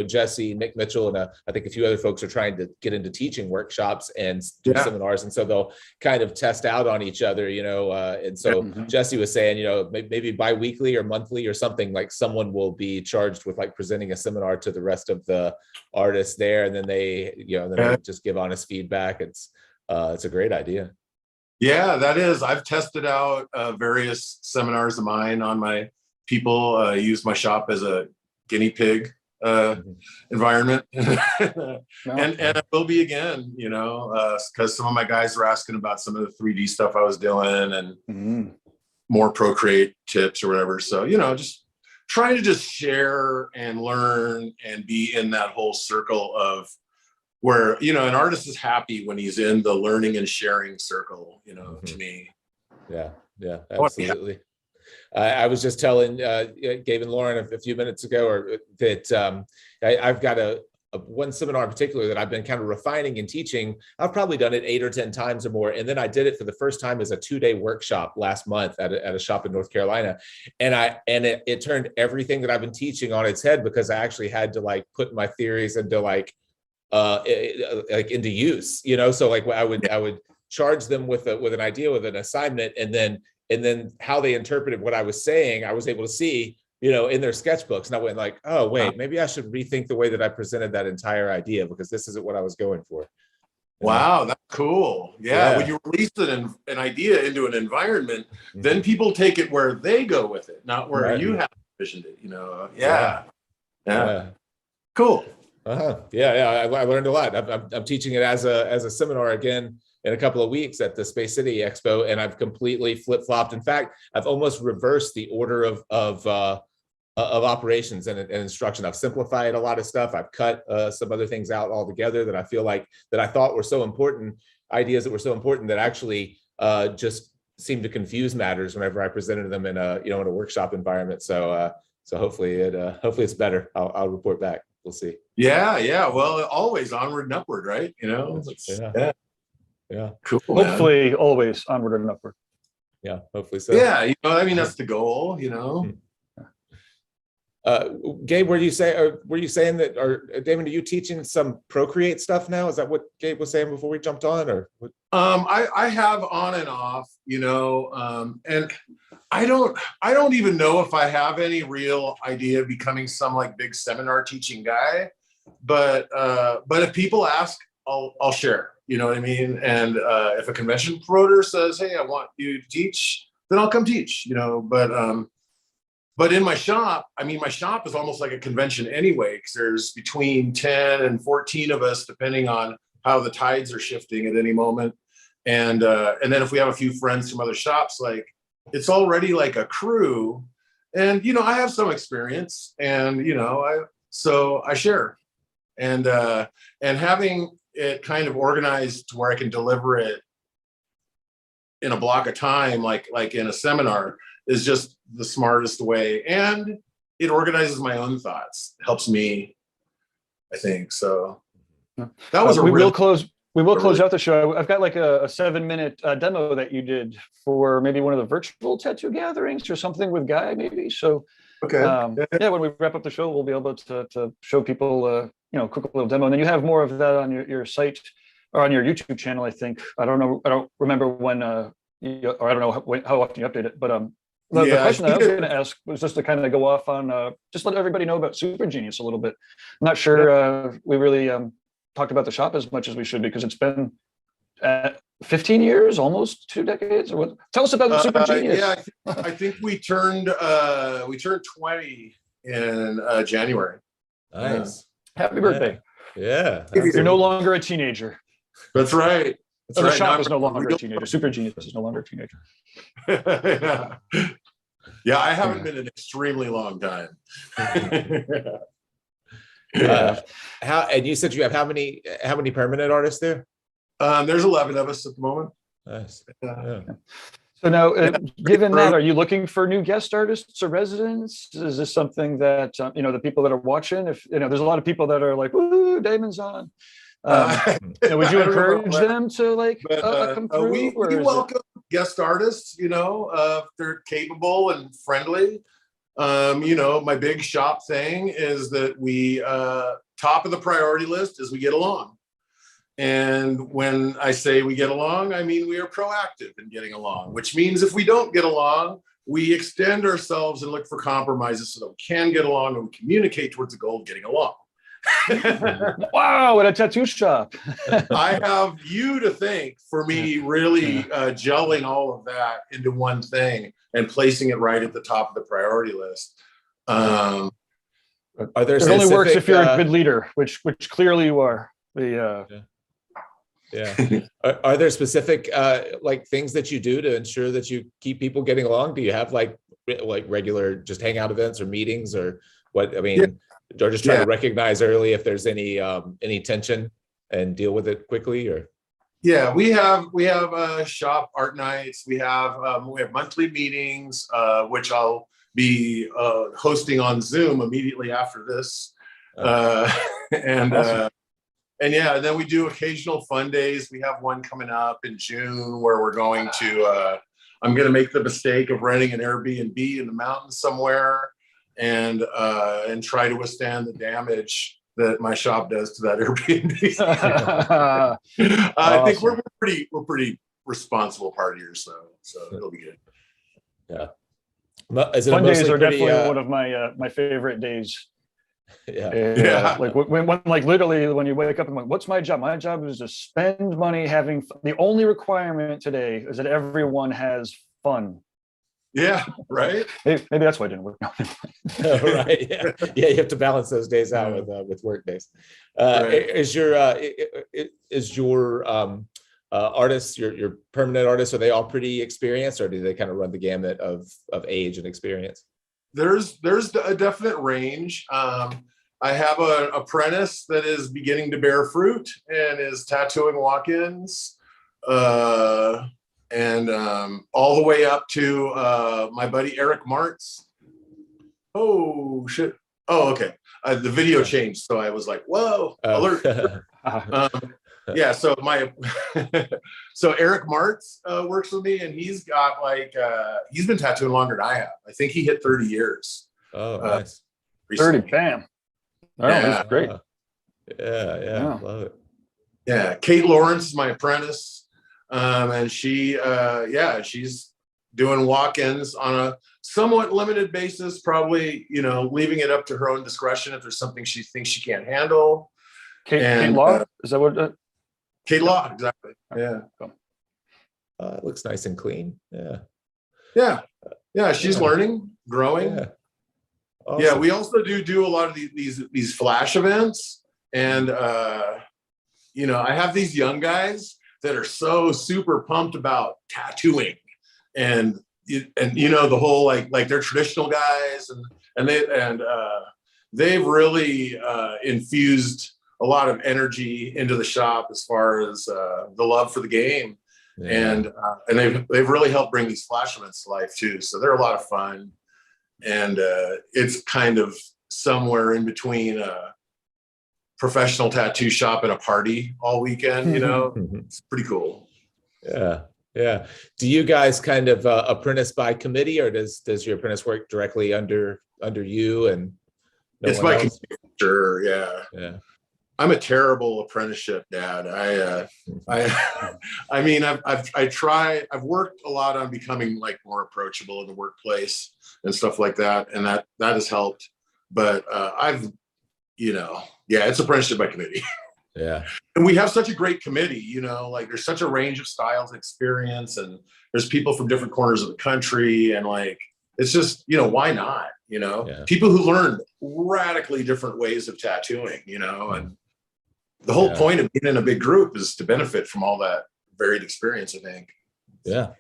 Jesse, Nick Mitchell, and I think a few other folks are trying to get into teaching workshops and do seminars, and so they'll kind of test out on each other, and so Jesse was saying, maybe bi-weekly or monthly or something, like someone will be charged with like presenting a seminar to the rest of the artists there, and then they just give honest feedback. It's a great idea. Yeah, that is. I've tested out various seminars of mine on my people, use my shop as a guinea pig environment. and I will be again, because some of my guys were asking about some of the 3D stuff I was doing and more Procreate tips or whatever. So, just trying to just share and learn and be in that whole circle of where, an artist is happy when he's in the learning and sharing circle, to me. Yeah, absolutely. I was just telling Gabe and Lauren a few minutes ago that I've got one seminar in particular that I've been kind of refining and teaching. I've probably done it 8 or 10 times or more. And then I did it for the first time as a 2-day workshop last month at a shop in North Carolina. And it turned everything that I've been teaching on its head, because I actually had to like put my theories into into use, so like I would charge them with an idea, with an assignment, and then how they interpreted what I was saying, I was able to see, in their sketchbooks. And I went like, oh, wait, maybe I should rethink the way that I presented that entire idea, because this isn't what I was going for. Wow, that's cool. Yeah. When you release an idea into an environment, then people take it where they go with it, not where you have envisioned it, Yeah. Cool. I learned a lot. I'm teaching it as a seminar again in a couple of weeks at the Space City Expo, and I've completely flip-flopped. In fact, I've almost reversed the order of operations and instruction. I've simplified a lot of stuff. I've cut some other things out altogether that I feel like that I thought were so important, ideas that were so important that actually just seemed to confuse matters whenever I presented them in a workshop environment. So hopefully it's better. I'll report back. We'll see. Yeah. Well, always onward and upward, right? Yeah. Cool. Hopefully, always onward and upward. Yeah, hopefully so. Yeah, that's the goal. Gabe, were you saying that, or Damon, are you teaching some Procreate stuff now? Is that what Gabe was saying before we jumped on, or what? I have on and off, and I don't even know if I have any real idea of becoming some like big seminar teaching guy, but if people ask, I'll share, you know what I mean? And if a convention promoter says, hey, I want you to teach, then I'll come teach, but in my shop, my shop is almost like a convention anyway, because there's between 10 and 14 of us, depending on how the tides are shifting at any moment. And then if we have a few friends from other shops, like it's already like a crew. And, I have some experience, and, so I share. And having it kind of organized to where I can deliver it in a block of time, like in a seminar, is just the smartest way. And it organizes my own thoughts, helps me, I think. So that was we will close out the show. I've got like a 7-minute demo that you did for maybe one of the virtual tattoo gatherings or something with Guy, maybe. So okay. When we wrap up the show, we'll be able to show people quick little demo. And then you have more of that on your site or on your YouTube channel, I think. I don't know. I don't remember when I don't know how often you update it, but The Yeah, I question I think was going to ask was just to kind of go off on, just let everybody know about Super Genius a little bit. I'm not sure we really talked about the shop as much as we should, because it's been 15 years, almost 2 decades, or what? Tell us about Super Genius. Yeah, I think we turned 20 in January. Nice. Happy birthday. Yeah. You're no longer a teenager. That's right. That's The right. shop Now is no I'm longer a real- teenager. Super Genius is no longer a teenager. yeah. Yeah, I haven't been an extremely long time. How, and you said you have how many permanent artists there? There's 11 of us at the moment. Nice. Yeah. So now, given that, are you looking for new guest artists or residents? Is this something that, the people that are watching, if, there's a lot of people that are like, woo, Damon's on. Would you encourage them to come through? We welcome guest artists, if they're capable and friendly. My big shop thing is that we, top of the priority list is we get along. And when I say we get along, I mean we are proactive in getting along, which means if we don't get along, we extend ourselves and look for compromises so that we can get along and we communicate towards the goal of getting along. Wow, at a tattoo shop. I have you to thank for me really gelling all of that into one thing and placing it right at the top of the priority list. Are there It only works if you're a good leader, which clearly you are. Are there specific things that you do to ensure that you keep people getting along? Do you have like regular just hangout events or meetings, or what? I mean, or just try to recognize early if there's any tension and deal with it quickly, or? Yeah, we have shop art nights. We have monthly meetings, which I'll be hosting on Zoom immediately after this. Awesome. And then we do occasional fun days. We have one coming up in June where we're going to, I'm going to make the mistake of renting an Airbnb in the mountains somewhere and try to withstand the damage that my shop does to that Airbnb. I think we're pretty responsible partiers, so it'll be good. Yeah. Fun days are definitely one of my favorite days. Like when literally when you wake up and like, what's my job? My job is to spend money having fun. The only requirement today is that everyone has fun. Yeah, right. Maybe that's why it didn't work. Right. Yeah. You have to balance those days out with work days. Right. Is your artists, your permanent artists, are they all pretty experienced, or do they kind of run the gamut of age and experience? There's a definite range. I have an apprentice that is beginning to bear fruit and is tattooing walk-ins, and all the way up to my buddy Eric Martz. Oh shit! Oh, okay. The video changed, so I was like, "Whoa, alert!" Yeah, so so Eric Martz works with me, and he's got he's been tattooing longer than I have. I think he hit 30 years. Oh, nice. 30, bam. Oh, that's great. Yeah, love it. Yeah, Kate Lawrence is my apprentice, and she's doing walk-ins on a somewhat limited basis, probably leaving it up to her own discretion if there's something she thinks she can't handle. Kate Law, is that what? Kate Law, exactly. Yeah. It looks nice and clean. Yeah. She's learning, growing. Yeah. Awesome. Yeah. We also do a lot of these flash events, and I have these young guys that are so super pumped about tattooing, and the whole like they're traditional guys, and they've really infused a lot of energy into the shop as far as the love for the game. And they've really helped bring these flash events to life too. So they're a lot of fun, and it's kind of somewhere in between a professional tattoo shop and a party all weekend. It's pretty cool. Yeah. Do you guys kind of apprentice by committee, or does your apprentice work directly under you and it's by committee? Sure. Yeah. I'm a terrible apprenticeship dad. I mean, I've worked a lot on becoming like more approachable in the workplace and stuff like that. And that has helped. But it's apprenticeship by committee. Yeah. And we have such a great committee, like there's such a range of styles and experience, and there's people from different corners of the country. And like, it's just, why not? People who learn radically different ways of tattooing, and the whole point of being in a big group is to benefit from all that varied experience, I think. Yeah.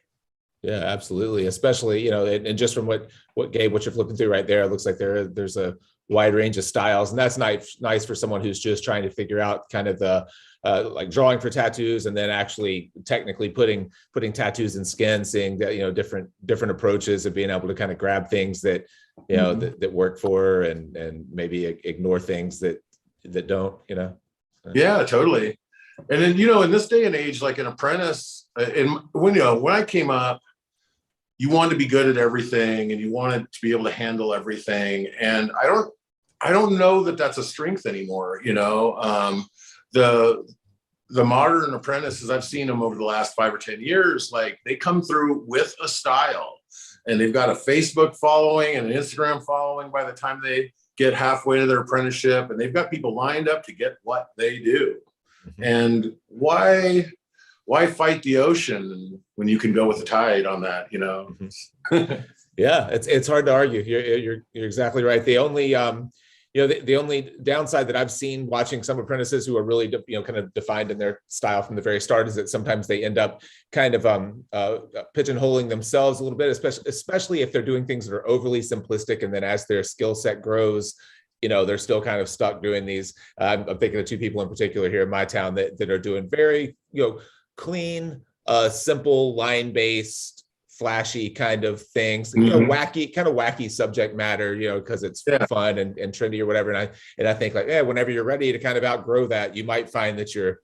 Yeah, absolutely. Especially, and just from what Gabe, what you're flipping through right there, it looks like there's a wide range of styles, and that's nice for someone who's just trying to figure out kind of the like drawing for tattoos, and then actually technically putting tattoos in skin, seeing that different approaches of being able to kind of grab things that that work for, and maybe ignore things that don't. Yeah, totally. And then in this day and age, like an apprentice, when I came up, you wanted to be good at everything, and you wanted to be able to handle everything. And I don't know that that's a strength anymore. The modern apprentices, I've seen them over the last 5 or 10 years, like they come through with a style, and they've got a Facebook following and an Instagram following by the time they get halfway to their apprenticeship, and they've got people lined up to get what they do. Mm-hmm. And why fight the ocean when you can go with the tide on that, Mm-hmm. Yeah, it's hard to argue. You're exactly right. The only the only downside that I've seen watching some apprentices who are really kind of defined in their style from the very start is that sometimes they end up kind of pigeonholing themselves a little bit, especially if they're doing things that are overly simplistic, and then as their skill set grows, they're still kind of stuck doing these. I'm thinking of 2 people in particular here in my town that are doing very clean, simple, line-based, flashy kind of things, wacky subject matter, because it's fun and trendy or whatever. And I think like, whenever you're ready to kind of outgrow that, you might find that you're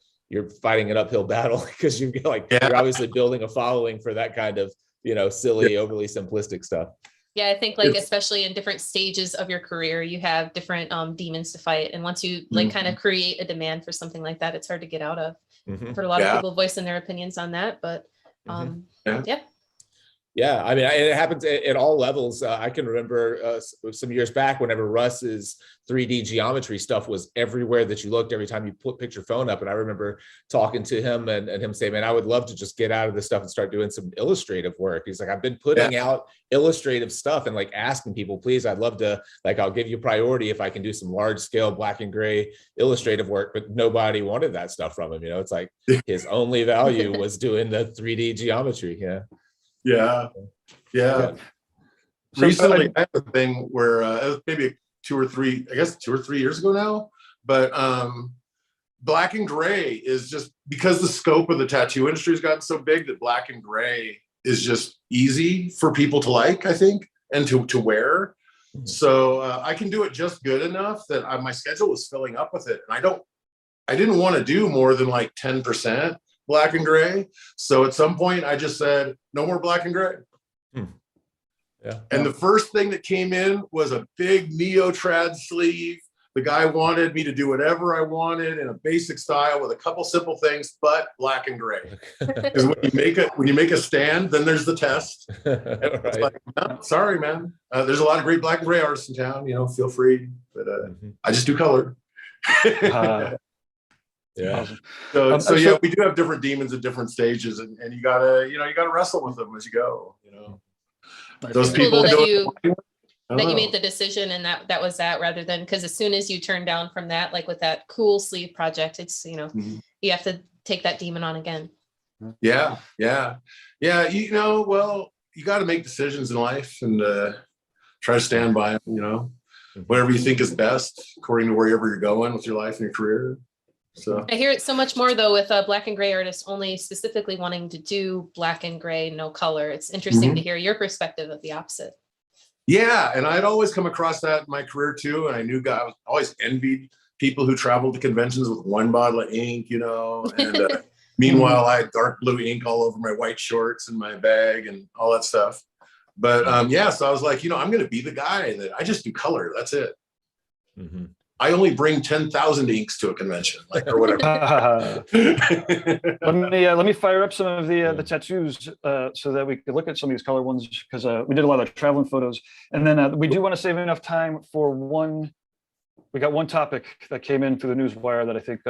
fighting an uphill battle, because you're obviously building a following for that kind of, silly, overly simplistic stuff. Yeah, I think like, especially in different stages of your career, you have different demons to fight. And once you like kind of create a demand for something like that, it's hard to get out of. I've heard a lot of people voicing their opinions on that, but Yeah, I mean, it happens at all levels. I can remember some years back whenever Russ's 3D geometry stuff was everywhere that you looked, every time you picked your phone up. And I remember talking to him and him saying, man, I would love to just get out of this stuff and start doing some illustrative work. He's like, I've been putting out illustrative stuff and like asking people, please, I'd love to, like, I'll give you priority if I can do some large scale black and gray illustrative work, but nobody wanted that stuff from him. It's like his only value was doing the 3D geometry. Yeah. Recently, I had a thing where maybe 2 or 3 years ago now, but black and gray is just, because the scope of the tattoo industry has gotten so big, that black and gray is just easy for people to like, I think, and to wear. So I can do it just good enough that my schedule was filling up with it, and I didn't want to do more than like 10% black and gray. So at some point I just said, no more black and gray. And the first thing that came in was a big neo trad sleeve. The guy wanted me to do whatever I wanted in a basic style with a couple simple things, but black and gray. Because when you make a stand, then there's the test. And it's like, no, sorry, man. There's a lot of great black and gray artists in town. Feel free, but I just do color. Awesome. So yeah, we do have different demons at different stages, and you gotta wrestle with them as you go. Those people that you made the decision, and that was that, rather than, because as soon as you turn down from that, like with that cool sleeve project, it's you have to take that demon on again. Yeah. Well, you got to make decisions in life and try to stand by them. Whatever you think is best according to wherever you're going with your life and your career. So I hear it so much more though with black and gray artists only specifically wanting to do black and gray, no color. It's interesting to hear your perspective of the opposite. Yeah, and I'd always come across that in my career too, and I always envied people who traveled to conventions with one bottle of ink, and meanwhile I had dark blue ink all over my white shorts and my bag and all that stuff. But so I was like, I'm going to be the guy that I just do color. That's it. I only bring 10,000 inks to a convention, like, or whatever. Let me fire up some of the tattoos so that we could look at some of these color ones, because we did a lot of traveling photos, and then we do want to save enough time for one. We got one topic that came in through the news wire that I think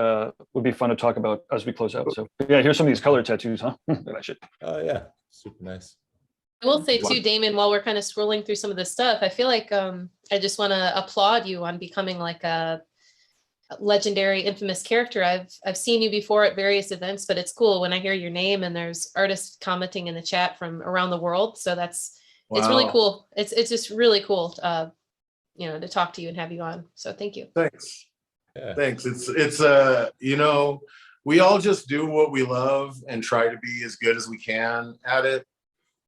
would be fun to talk about as we close out. So yeah, here's some of these color tattoos, huh? That shit. Oh yeah, super nice. I will say too, Damon, while we're kind of scrolling through some of this stuff, I feel like I just want to applaud you on becoming like a legendary, infamous character. I've seen you before at various events, but it's cool when I hear your name and there's artists commenting in the chat from around the world. So it's really cool. It's just really cool, to talk to you and have you on. So thank you. Thanks. Yeah. Thanks. It's we all just do what we love and try to be as good as we can at it.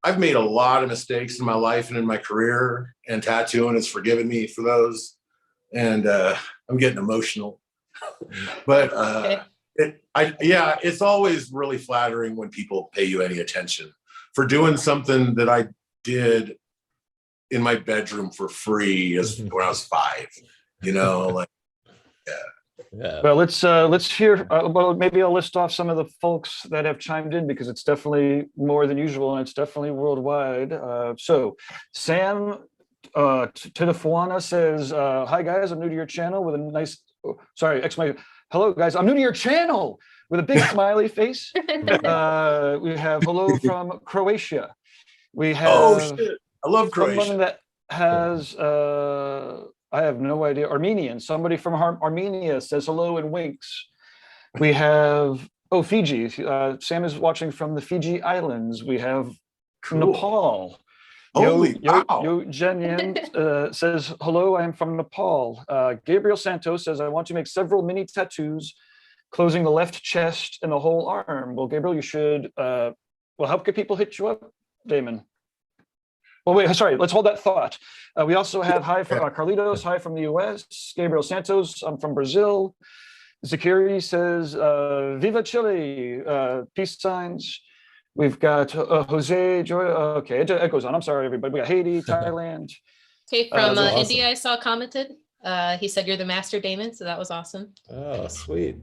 I've made a lot of mistakes in my life and in my career, and tattooing has forgiven me for those. And I'm getting emotional, but it's always really flattering when people pay you any attention for doing something that I did in my bedroom for free when I was 5. Like, yeah. Yeah. Well, let's hear. Well, maybe I'll list off some of the folks that have chimed in, because it's definitely more than usual and it's definitely worldwide. So Sam Tidafuana says, "Hi guys, I'm new to your channel with a nice." Exclamation! Hello guys, I'm new to your channel with a big smiley face. We have hello from Croatia. We have shit. I love Croatia. Someone that has I have no idea. Armenian. Somebody from Armenia says hello and winks. We have Fiji. Sam is watching from the Fiji Islands. We have Nepal. Holy wow. Yo Jenyan says hello. I am from Nepal. Gabriel Santos says I want to make several mini tattoos, closing the left chest and the whole arm. Well, Gabriel, you should. How can people hit you up, Damon? Well, wait, sorry, let's hold that thought. We also have hi from Carlitos, hi from the US, Gabriel Santos, I'm from Brazil. Zakiri says, Viva Chile, peace signs. We've got Jose Joy, okay, it goes on. I'm sorry, everybody. We got Haiti, Thailand. Okay, from awesome. India, I saw commented. He said you're the master, Damon, so that was awesome. Oh, sweet.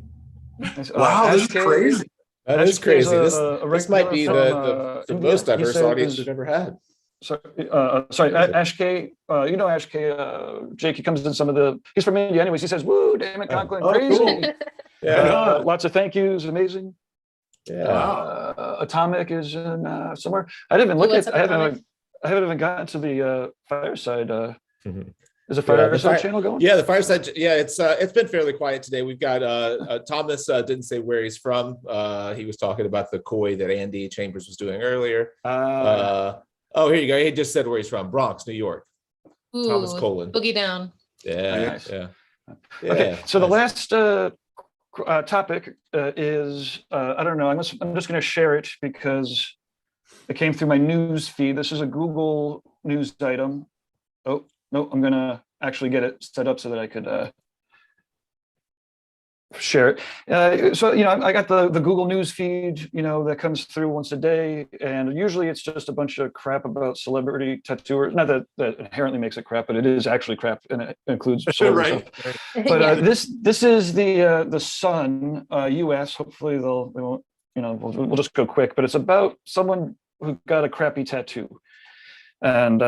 Wow, this is crazy. That is crazy. This might be the most diverse audience we've ever had. Sorry, Ash K, Ash K, Jake, he comes in he's from India anyways. He says, woo, Damon Conklin, crazy. Cool. Yeah. Lots of thank yous, amazing. Yeah. Atomic is in somewhere. I didn't even look at, I haven't even gotten to the Fireside. Is the Fireside channel going? Yeah, the Fireside. Yeah, it's been fairly quiet today. We've got Thomas didn't say where he's from. He was talking about the koi that Andy Chambers was doing earlier. Oh, here you go. He just said where he's from. Bronx, New York. Ooh, Thomas Colon. Boogie down. Yeah, nice. Yeah. Okay, so the last topic is, I don't know, I'm just going to share it because it came through my news feed. This is a Google news item. Oh, no, I'm going to actually get it set up so that I could share it. So, I got the Google News feed, that comes through once a day. And usually it's just a bunch of crap about celebrity tattooers. Not that inherently makes it crap, but it is actually crap, and it includes celebrity stuff. But this is the Sun, US. Hopefully they won't, we'll just go quick. But it's about someone who got a crappy tattoo. And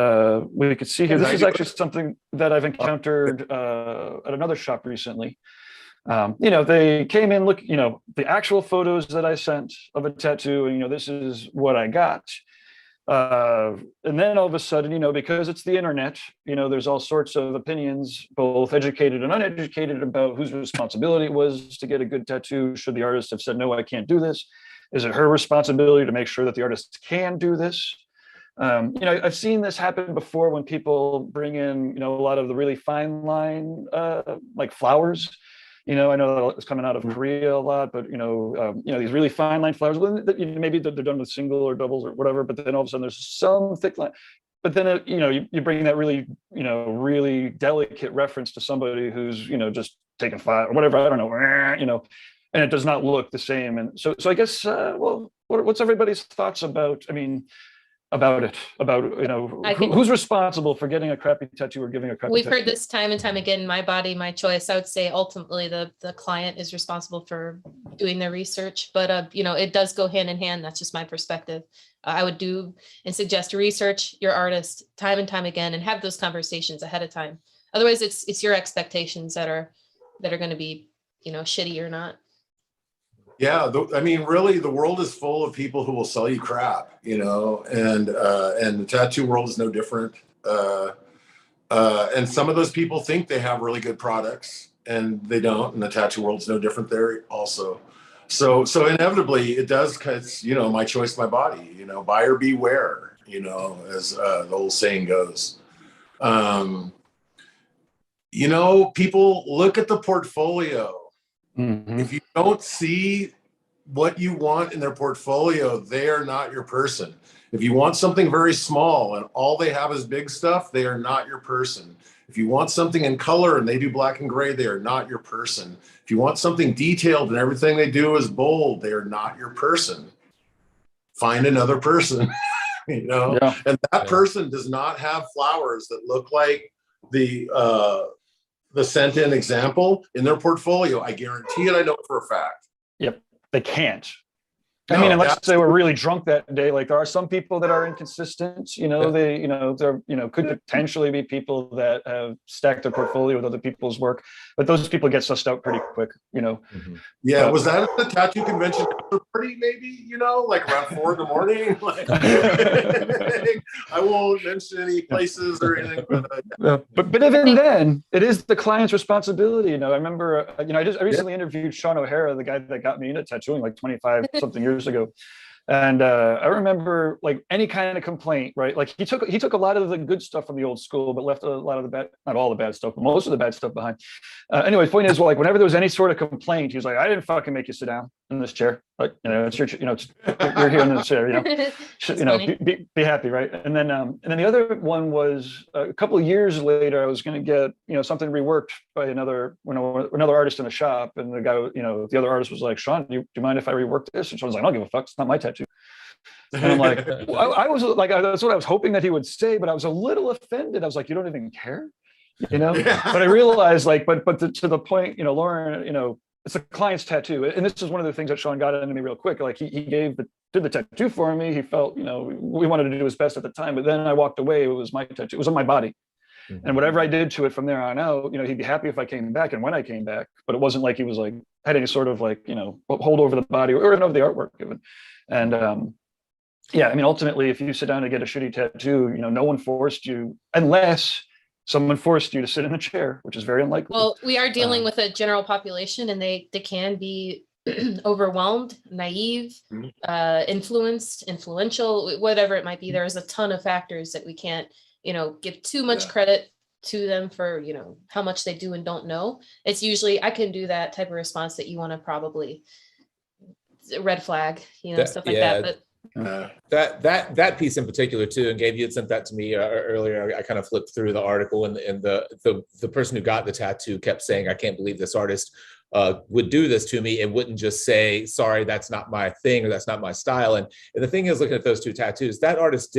we could see here, this is actually something that I've encountered at another shop recently. They came in, look, the actual photos that I sent of a tattoo, and this is what I got. And then all of a sudden, because it's the internet, there's all sorts of opinions, both educated and uneducated, about whose responsibility it was to get a good tattoo. Should the artist have said, no, I can't do this? Is it her responsibility to make sure that the artist can do this? I've seen this happen before when people bring in, a lot of the really fine line, like flowers. I know it's coming out of Korea a lot, but these really fine line flowers. Maybe they're done with single or doubles or whatever, but then all of a sudden there's some thick line. But then you bring that really really delicate reference to somebody who's just taking five or whatever, I don't know, and it does not look the same. And so I guess what's everybody's thoughts about? I mean, about it, about, you know, who's responsible for getting a crappy tattoo or giving a crappy We've tattoo? heard this time and time again, my body, my choice. I would say ultimately the client is responsible for doing their research, but you know, it does go hand in hand. That's just my perspective. I would do and suggest research your artist time and time again and have those conversations ahead of time. Otherwise it's your expectations that are going to be, you know, shitty or not. Yeah, I mean, really, the world is full of people who will sell you crap, you know, and the tattoo world is no different. And some of those people think they have really good products, and they don't. And the tattoo world's no different there, also. So inevitably, it does, because, you know, my choice, my body. You know, buyer beware. You know, as the old saying goes. You know, people look at the portfolio. Mm-hmm. If you don't see what you want in their portfolio, they are not your person. If you want something very small and all they have is big stuff, they are not your person. If you want something in color and they do black and gray, they are not your person. If you want something detailed and everything they do is bold, they are not your person. Find another person, you know? Yeah. And that person does not have flowers that look like the sent in example in their portfolio. I guarantee it. I know for a fact. Yep. They can't. No, I mean, unless they were really drunk that day, like there are some people that are inconsistent, you know, they, you know, there, you know, could potentially be people that have stacked their portfolio with other people's work, but those people get sussed out pretty quick, you know. Mhm. Yeah, was that at the tattoo convention party, maybe, you know, like around 4 a.m? Like, I won't mention any places or anything, but even then, it is the client's responsibility. You know, I remember, you know, I recently interviewed Sean O'Hara, the guy that got me into tattooing like 25 something years ago. And I remember like any kind of complaint, right? Like he took a lot of the good stuff from the old school, but left a lot of the bad, not all the bad stuff, but most of the bad stuff behind. Anyway, the point is, well, like whenever there was any sort of complaint, he was like, I didn't fucking make you sit down in this chair. Like, you know, it's your, you know, you're here in this chair, you know, be happy, right? And then the other one was a couple of years later, I was going to get, you know, something reworked by another artist in a shop, and the guy, you know, the other artist was like, Sean, do you mind if I rework this? And Sean's like, I don't give a fuck. It's not my tattoo. And I'm like, I was like, that's what I was hoping that he would say, but I was a little offended. I was like, you don't even care, you know? But I realized, like, but to the point, you know, Lauren, you know, it's a client's tattoo. And this is one of the things that Sean got into me real quick. Like he did the tattoo for me. He felt, you know, we wanted to do his best at the time, but then I walked away. It was my tattoo. It was on my body. Mm-hmm. And whatever I did to it from there on out, you know, he'd be happy if I came back and when I came back, but it wasn't like he was like, had any sort of like, you know, hold over the body or even over the artwork even. And yeah, I mean, ultimately, if you sit down to get a shitty tattoo, you know, no one forced you, unless someone forced you to sit in a chair, which is very unlikely. Well, we are dealing with a general population, and they can be overwhelmed, naive, influenced, influential, whatever it might be. There is a ton of factors that we can't, you know, give too much credit to them for, you know, how much they do and don't know. It's usually, I can do that type of response that you want to probably red flag, you know, stuff like that. But that piece in particular too, and Gabe, you had sent that to me earlier. I kind of flipped through the article, and the person who got the tattoo kept saying, I can't believe this artist would do this to me and wouldn't just say, sorry, that's not my thing, or that's not my style. And the thing is, looking at those two tattoos, that artist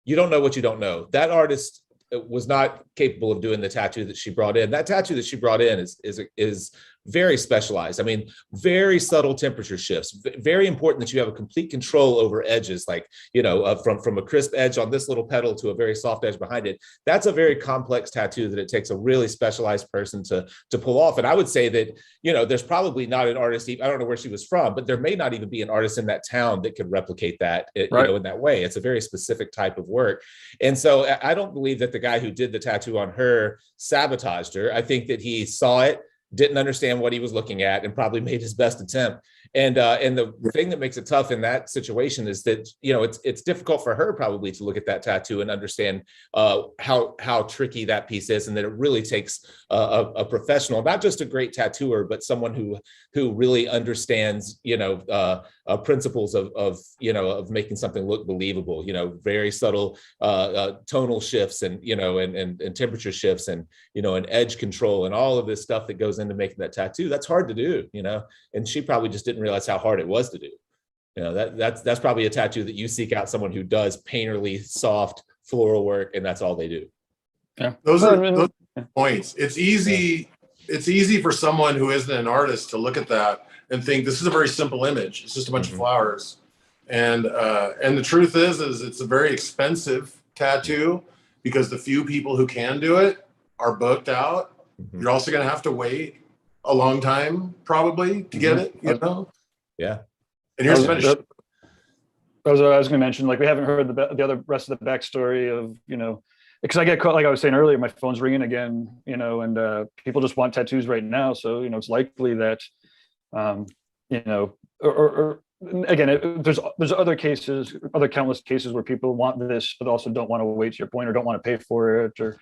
you don't know what you don't know. That artist was not capable of doing the tattoo that she brought in. That tattoo that she brought in is very specialized. I mean, very subtle temperature shifts. Very important that you have a complete control over edges, like, you know, from a crisp edge on this little petal to a very soft edge behind it. That's a very complex tattoo that it takes a really specialized person to pull off. And I would say that, you know, there's probably not an artist, I don't know where she was from, but there may not even be an artist in that town that could replicate that, you know, in that way. It's a very specific type of work. And so I don't believe that the guy who did the tattoo on her sabotaged her. I think that he saw it, didn't understand what he was looking at, and probably made his best attempt. And the thing that makes it tough in that situation is that, you know, it's difficult for her probably to look at that tattoo and understand how tricky that piece is, and that it really takes a professional, not just a great tattooer, but someone who really understands, you know, principles of you know, of making something look believable. You know, very subtle tonal shifts, and, you know, and temperature shifts, and, you know, and edge control, and all of this stuff that goes into making that tattoo. That's hard to do, you know, and she probably just didn't realize how hard it was to do. That's probably a tattoo that you seek out someone who does painterly, soft floral work, and that's all they do. Yeah, Those are points. It's easy. It's easy for someone who isn't an artist to look at that and think this is a very simple image. It's just a bunch of flowers. And the truth is it's a very expensive tattoo because the few people who can do it are booked out. You're also going to have to wait a long time probably to get it, you know? Yeah. And you're spending. That was what I was going to mention. Like, we haven't heard the other rest of the backstory of, because I get caught, like I was saying earlier, my phone's ringing again, and people just want tattoos right now. So, it's likely that, or again, there's other cases, other countless cases where people want this, but also don't want to wait, to your point, or don't want to pay for it, or,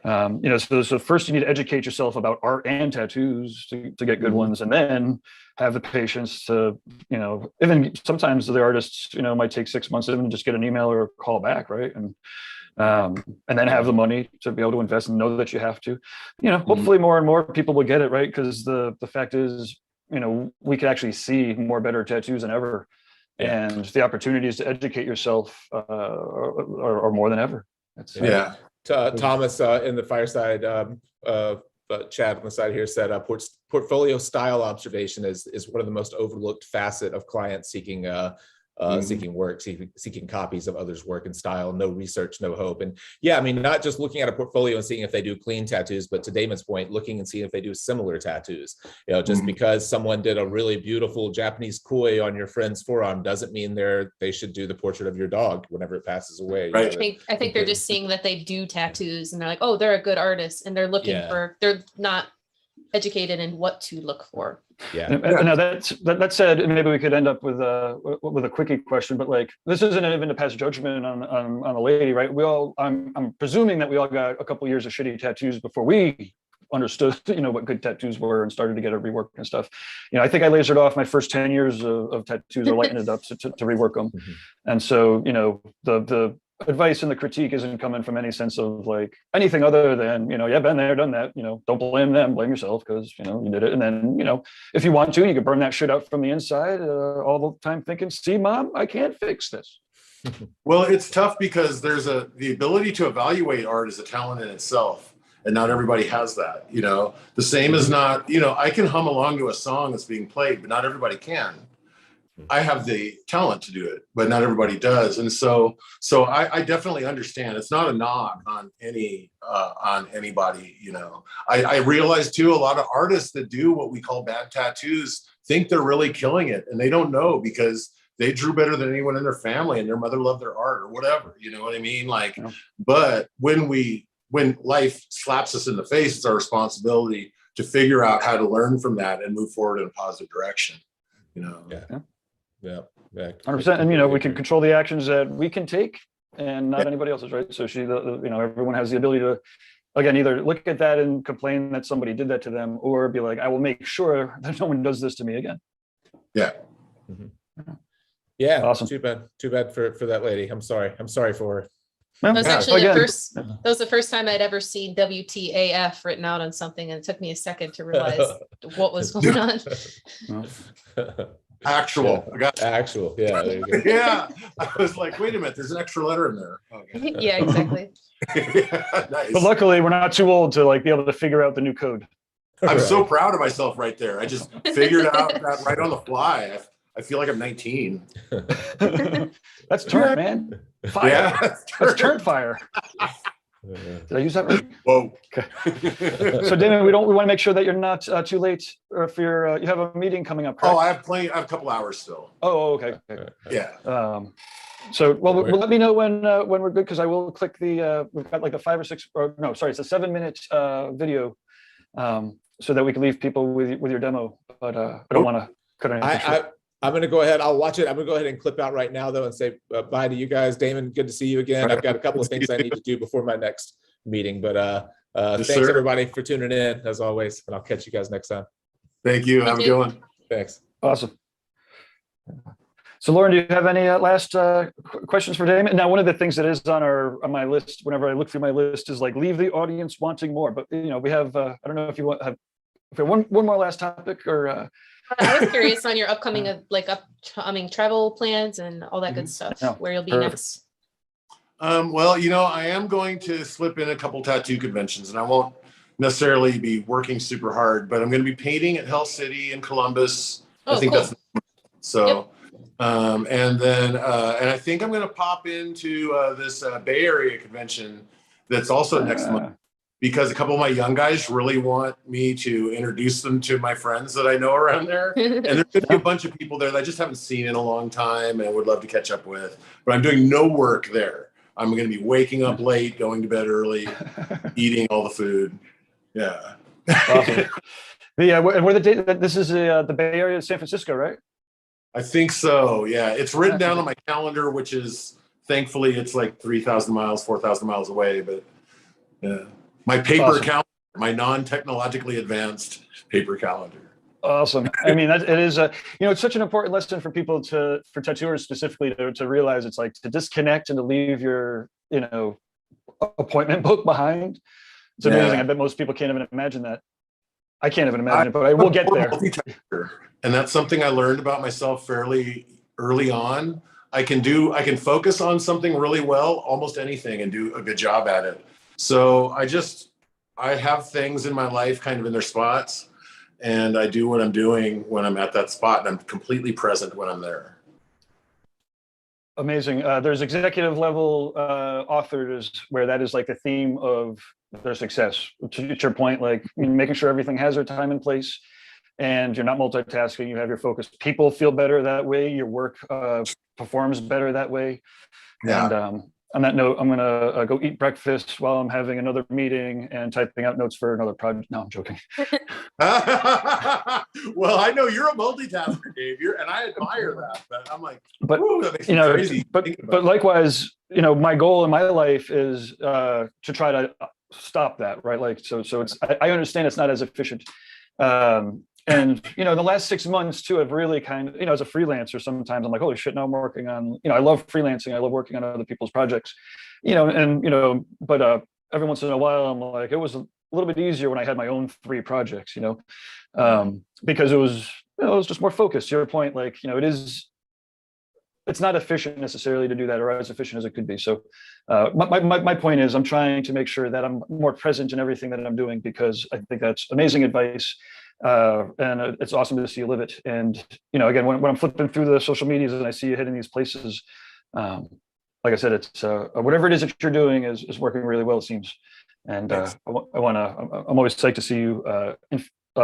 so first you need to educate yourself about art and tattoos to get good ones, and then have the patience to, even sometimes the artists, might take 6 months even to just get an email or a call back, right? And then have the money to be able to invest and know that you have to, hopefully more and more people will get it, right? Because the fact is, we could actually see more better tattoos than ever, and the opportunities to educate yourself are more than ever. Thomas in the Fireside chat on the side here said portfolio style observation is one of the most overlooked facet of clients seeking seeking work, seeking copies of others' work and style. No research, no hope. And yeah, I mean, not just looking at a portfolio and seeing if they do clean tattoos, but to Damon's point, looking and seeing if they do similar tattoos. Just because someone did a really beautiful Japanese koi on your friend's forearm doesn't mean they should do the portrait of your dog whenever it passes away. Right. I think they're just seeing that they do tattoos and they're like, oh, they're a good artist, and they're looking they're not educated in what to look for. Now that said, maybe we could end up with a quickie question, but like, this isn't even to pass judgment on a lady, right? I'm presuming that we all got a couple years of shitty tattoos before we understood, what good tattoos were and started to get a rework and stuff. I think I lasered off my first 10 years of tattoos or lightened it up to rework them. And so, the advice and the critique isn't coming from any sense of like anything other than, been there, done that, don't blame them, blame yourself, because, you did it. And then, if you want to, you can burn that shit out from the inside all the time thinking, see, mom, I can't fix this. Well, it's tough because there's the ability to evaluate art is a talent in itself. And not everybody has that, the same as not, I can hum along to a song that's being played, but not everybody can. I have the talent to do it, but not everybody does. And so I definitely understand. It's not a knock on anybody, I realize too, a lot of artists that do what we call bad tattoos think they're really killing it, and they don't know because they drew better than anyone in their family and their mother loved their art or whatever, you know what I mean? Like, but when life slaps us in the face, it's our responsibility to figure out how to learn from that and move forward in a positive direction, Yeah, 100%. And we can control the actions that we can take, and not anybody else's, right? So everyone has the ability to, again, either look at that and complain that somebody did that to them, or be like, I will make sure that no one does this to me again. Yeah, awesome. Too bad for that lady. I'm sorry for her. That was actually that was the first time I'd ever seen WTAF written out on something, and it took me a second to realize what was going on. Actual. I got actual. Yeah. There you go. Yeah. I was like, wait a minute, there's an extra letter in there. Okay. Yeah, exactly. Nice. But luckily, we're not too old to like be able to figure out the new code. I'm so proud of myself right there. I just figured out that right on the fly. I feel like I'm 19. That's turn, man. Fire. Yeah, that's turn fire. Did I use that right? Whoa. Okay. So Damon, we want to make sure that you're not too late, or if you have a meeting coming up. Correct? Oh, I have a couple hours still. Oh, okay. Yeah. So let me know when we're good, because I will click the we've got like a 5 or 6, or no, sorry, it's a 7-minute video, so that we can leave people with your demo. But I don't want to cut anything short. I'm going to go ahead. I'll watch it. I'm going to go ahead and clip out right now, though, and say bye to you guys. Damon, good to see you again. I've got a couple of things I need to do before my next meeting. But thanks, everybody, for tuning in, as always. And I'll catch you guys next time. Thank you. Have a good one. Thanks. Awesome. So, Lauren, do you have any last questions for Damon? Now, one of the things that is on my list, whenever I look through my list, is like, leave the audience wanting more. But we have I don't know if you have one more last topic, or I was curious on your upcoming travel plans and all that good stuff, Yeah, where you'll be perfect. next. Well, I am going to slip in a couple tattoo conventions, and I won't necessarily be working super hard, but I'm going to be painting at Hell City in Columbus. Oh, I think cool. that's so. And then I think I'm going to pop into this Bay Area convention that's also next month, because a couple of my young guys really want me to introduce them to my friends that I know around there. And there's going to be a bunch of people there that I just haven't seen in a long time and would love to catch up with. But I'm doing no work there. I'm going to be waking up late, going to bed early, eating all the food. Yeah. Awesome. Yeah, where the date? This is the Bay Area, San Francisco, right? I think so. Yeah. It's written down on my calendar, which is thankfully it's like 3,000 miles, 4,000 miles away. But yeah, my paper calendar, my non-technologically advanced paper calendar. Awesome. I mean, it is it's such an important lesson for people for tattooers specifically to realize it's like to disconnect and to leave your, appointment book behind. It's amazing. I bet most people can't even imagine that. I can't even imagine it, but I will get there. And that's something I learned about myself fairly early on. I can focus on something really well, almost anything, and do a good job at it. So I have things in my life kind of in their spots, and I do what I'm doing when I'm at that spot, and I'm completely present when I'm there. Amazing. There's executive level authors where that is like the theme of their success. To your point, like making sure everything has their time and place, and you're not multitasking. You have your focus. People feel better that way. Your work performs better that way. Yeah. And on that note, I'm gonna go eat breakfast while I'm having another meeting and typing out notes for another project. No, I'm joking. Well, I know you're a multitasker, Gabe, and I admire that. But I'm like, but that makes me crazy. But likewise, my goal in my life is to try to stop that, right? Like, so it's I understand it's not as efficient. And the last 6 months too, I've really kind of, as a freelancer, sometimes I'm like, holy shit, now I'm working on, I love freelancing. I love working on other people's projects, but every once in a while, I'm like, it was a little bit easier when I had my own 3 projects, because it was just more focused. To your point, like, it's not efficient necessarily to do that, or as efficient as it could be. So my point is I'm trying to make sure that I'm more present in everything that I'm doing, because I think that's amazing advice. And it's awesome to see you live it. And, again, when I'm flipping through the social medias and I see you hitting these places, like I said, it's whatever it is that you're doing is working really well, it seems. And I'm always psyched to see you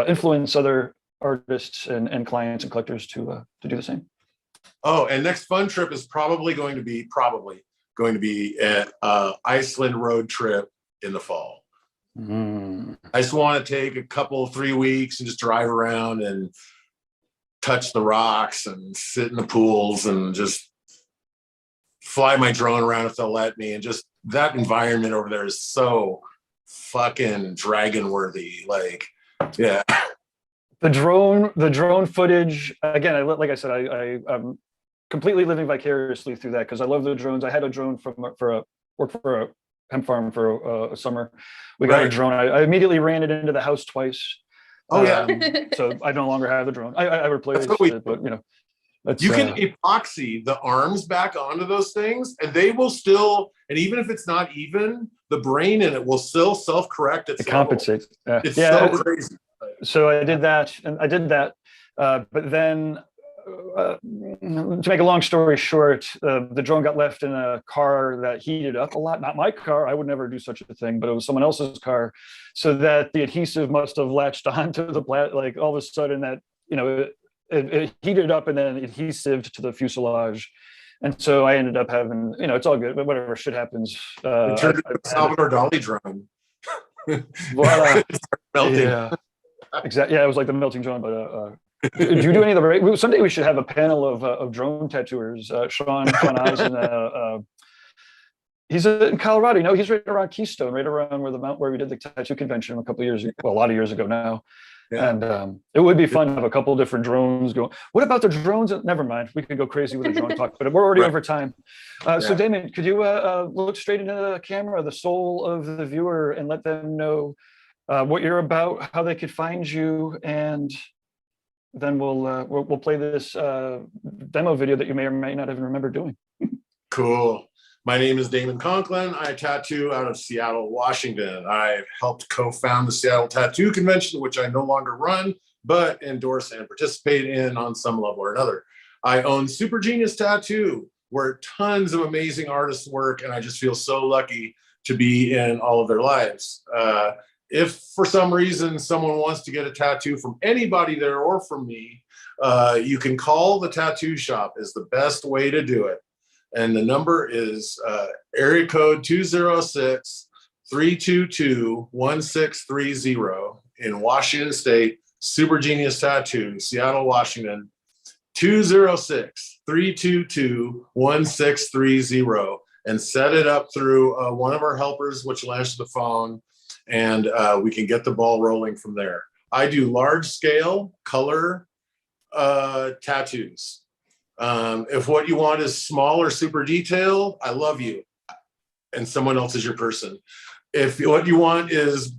influence other artists and clients and collectors to do the same. Oh, and next fun trip is probably going to be at Iceland road trip in the fall. I just want to take a couple 3 weeks and just drive around and touch the rocks and sit in the pools and just fly my drone around if they'll let me. And just that environment over there is so fucking dragon worthy. Like, yeah. The drone footage, again, like I said, I'm completely living vicariously through that, because I love the drones. I had a drone work for a hemp farm for a summer. We got a drone. I immediately ran it into the house twice. Oh yeah. So I no longer have the drone. I replaced it, but you can epoxy the arms back onto those things, and they will still, and even if it's not even, the brain in it will still self-correct itself. It compensates. It's so crazy. So I did that, but then to make a long story short, the drone got left in a car that heated up a lot. Not my car. I would never do such a thing, but it was someone else's car. So that the adhesive must have latched onto the like all of a sudden that, it heated up and then adhesived to the fuselage. And so I ended up having, it's all good, but whatever, shit happens. It turned into a Salvador Dali drone. Voila. Melting. Yeah, exactly. Yeah, it was like the melting drone, but do you do any of the someday we should have a panel of drone tattooers. Sean Oz, he's in Colorado. He's right around Keystone, right around where we did the tattoo convention a couple of years ago, well, a lot of years ago now. Yeah. And it would be fun to have a couple of different drones going. What about the drones? Never mind. We could go crazy with the drone talk, but we're already over time. So Damon, could you look straight into the camera, the soul of the viewer, and let them know what you're about, how they could find you, and then we'll play this demo video that you may or may not even remember doing. Cool. My name is Damon Conklin. I tattoo out of Seattle, Washington. I've helped co-found the Seattle Tattoo Convention, which I no longer run, but endorse and participate in on some level or another. I own Super Genius Tattoo, where tons of amazing artists work, and I just feel so lucky to be in all of their lives. If for some reason someone wants to get a tattoo from anybody there or from me, you can call the tattoo shop is the best way to do it. And the number is area code 206-322-1630 in Washington State, Super Genius Tattoo, Seattle, Washington, 206-322-1630, and set it up through one of our helpers, which will answer the phone, and we can get the ball rolling from there. I do large scale color tattoos. If what you want is small or super detailed, I love you, and someone else is your person. If what you want is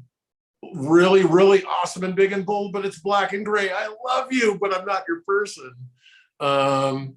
really, really awesome and big and bold, but it's black and gray, I love you, but I'm not your person. But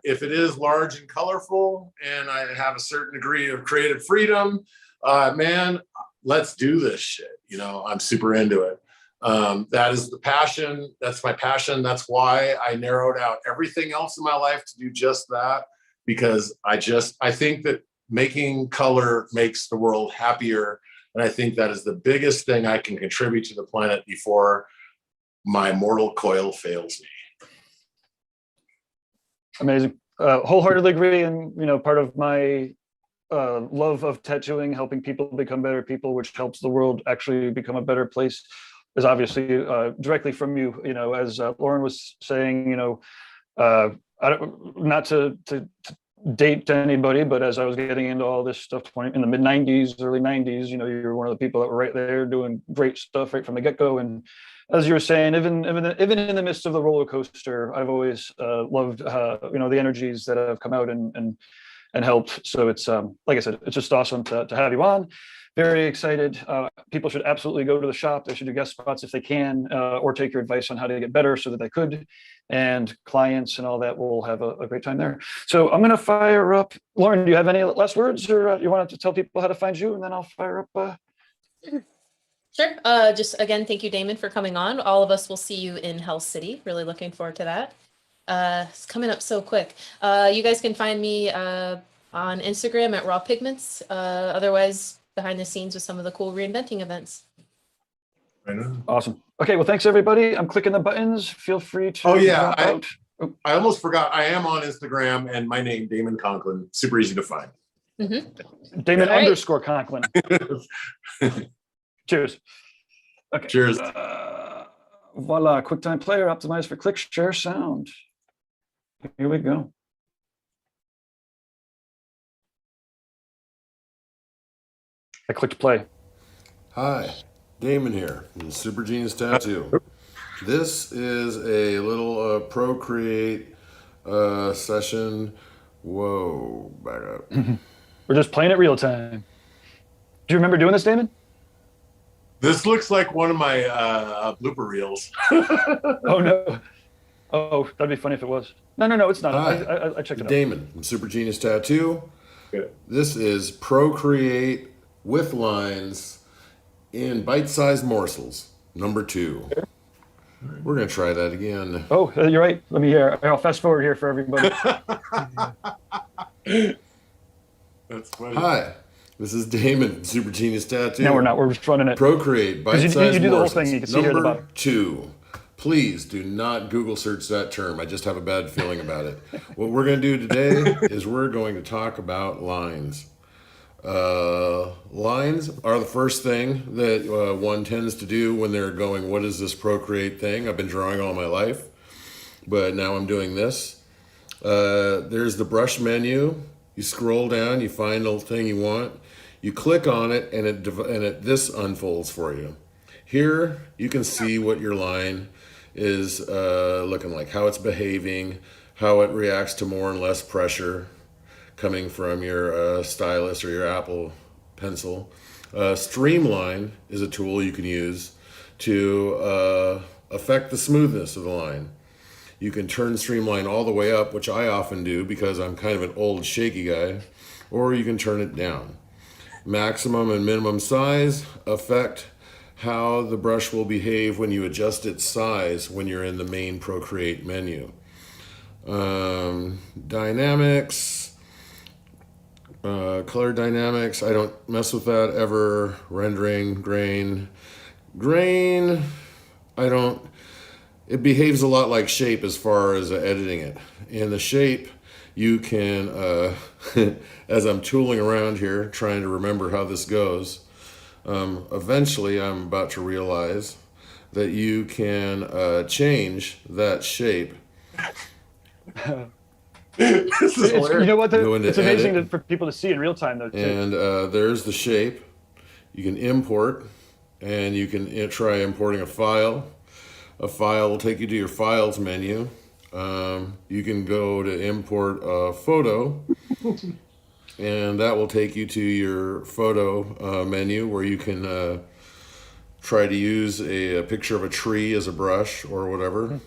if it is large and colorful and I have a certain degree of creative freedom, man, let's do this shit. You know, I'm super into it. That is the passion. That's my passion. That's why I narrowed out everything else in my life to do just that, because I think that making color makes the world happier. And I think that is the biggest thing I can contribute to the planet before my mortal coil fails me. Amazing. Wholeheartedly agree. And, you know, part of my love of tattooing, helping people become better people, which helps the world actually become a better place, is obviously directly from you. You know, as Lauren was saying, you know, not to date anybody, but as I was getting into all this stuff in the mid 90s, early 90s, you know, you were one of the people that were right there doing great stuff right from the get-go. And as you were saying, even in the midst of the roller coaster, I've always loved, you know, the energies that have come out and helped. So it's, like I said, it's just awesome to have you on. Very excited. People should absolutely go to the shop. They should do guest spots if they can, or take your advice on how to get better so that they could. And clients and all that will have a great time there. So I'm going to fire up. Lauren, do you have any last words, or you want to tell people how to find you? And then I'll fire up. Sure. Just again, thank you, Damon, for coming on. All of us will see you in Hell City. Really looking forward to that. It's coming up so quick. You guys can find me on Instagram at Raw Pigments. Otherwise, behind the scenes with some of the cool reinventing events. I know. Awesome. Okay, well, thanks everybody. I'm clicking the buttons. Feel free to. Oh yeah, out. I almost forgot. I am on Instagram, and my name, Damon Conklin, super easy to find. Mm-hmm. Damon All right. _ Conklin. Cheers. Okay. Cheers. Voila, QuickTime Player optimized for click, share, sound. Here we go. I clicked play. Hi, Damon here from Super Genius Tattoo. This is a little Procreate session. Whoa, back up. We're just playing it real time. Do you remember doing this, Damon? This looks like one of my blooper reels. Oh no. Oh, that'd be funny if it was. No, it's not. Hi, I checked it out. Damon from Super Genius Tattoo. Good. This is Procreate with lines in bite-sized morsels, number 2. We're gonna try that again. Oh, you're right. Let me hear. I'll fast forward here for everybody. That's funny. Hi, this is Damon from Super Genius Tattoo. No, we're not. We're just running it. Procreate bite-sized morsels. You do the whole thing. You can see here at the number bottom. 2. Please do not Google search that term. I just have a bad feeling about it. What we're going to do today is we're going to talk about lines. Lines are the first thing that one tends to do when they're going, what is this Procreate thing? I've been drawing all my life, but now I'm doing this. There's the brush menu. You scroll down, you find the thing you want. You click on it, and this unfolds for you. Here, you can see what your line is looking like, how it's behaving, how it reacts to more and less pressure coming from your stylus or your Apple Pencil. Streamline is a tool you can use to affect the smoothness of the line. You can turn streamline all the way up, which I often do because I'm kind of an old shaky guy, or you can turn it down. Maximum and minimum size affect how the brush will behave when you adjust its size when you're in the main Procreate menu. Dynamics, color dynamics, I don't mess with that ever. Rendering, grain, it behaves a lot like shape as far as editing it. In the shape, you can, as I'm tooling around here, trying to remember how this goes, eventually I'm about to realize that you can change that shape. This is hilarious. You know what? Go into It's amazing edit. for people to see in real time, though. Too. And there's the shape. You can import, and you can try importing a file. A file will take you to your files menu. You can go to import a photo, and that will take you to your photo menu where you can try to use a picture of a tree as a brush or whatever.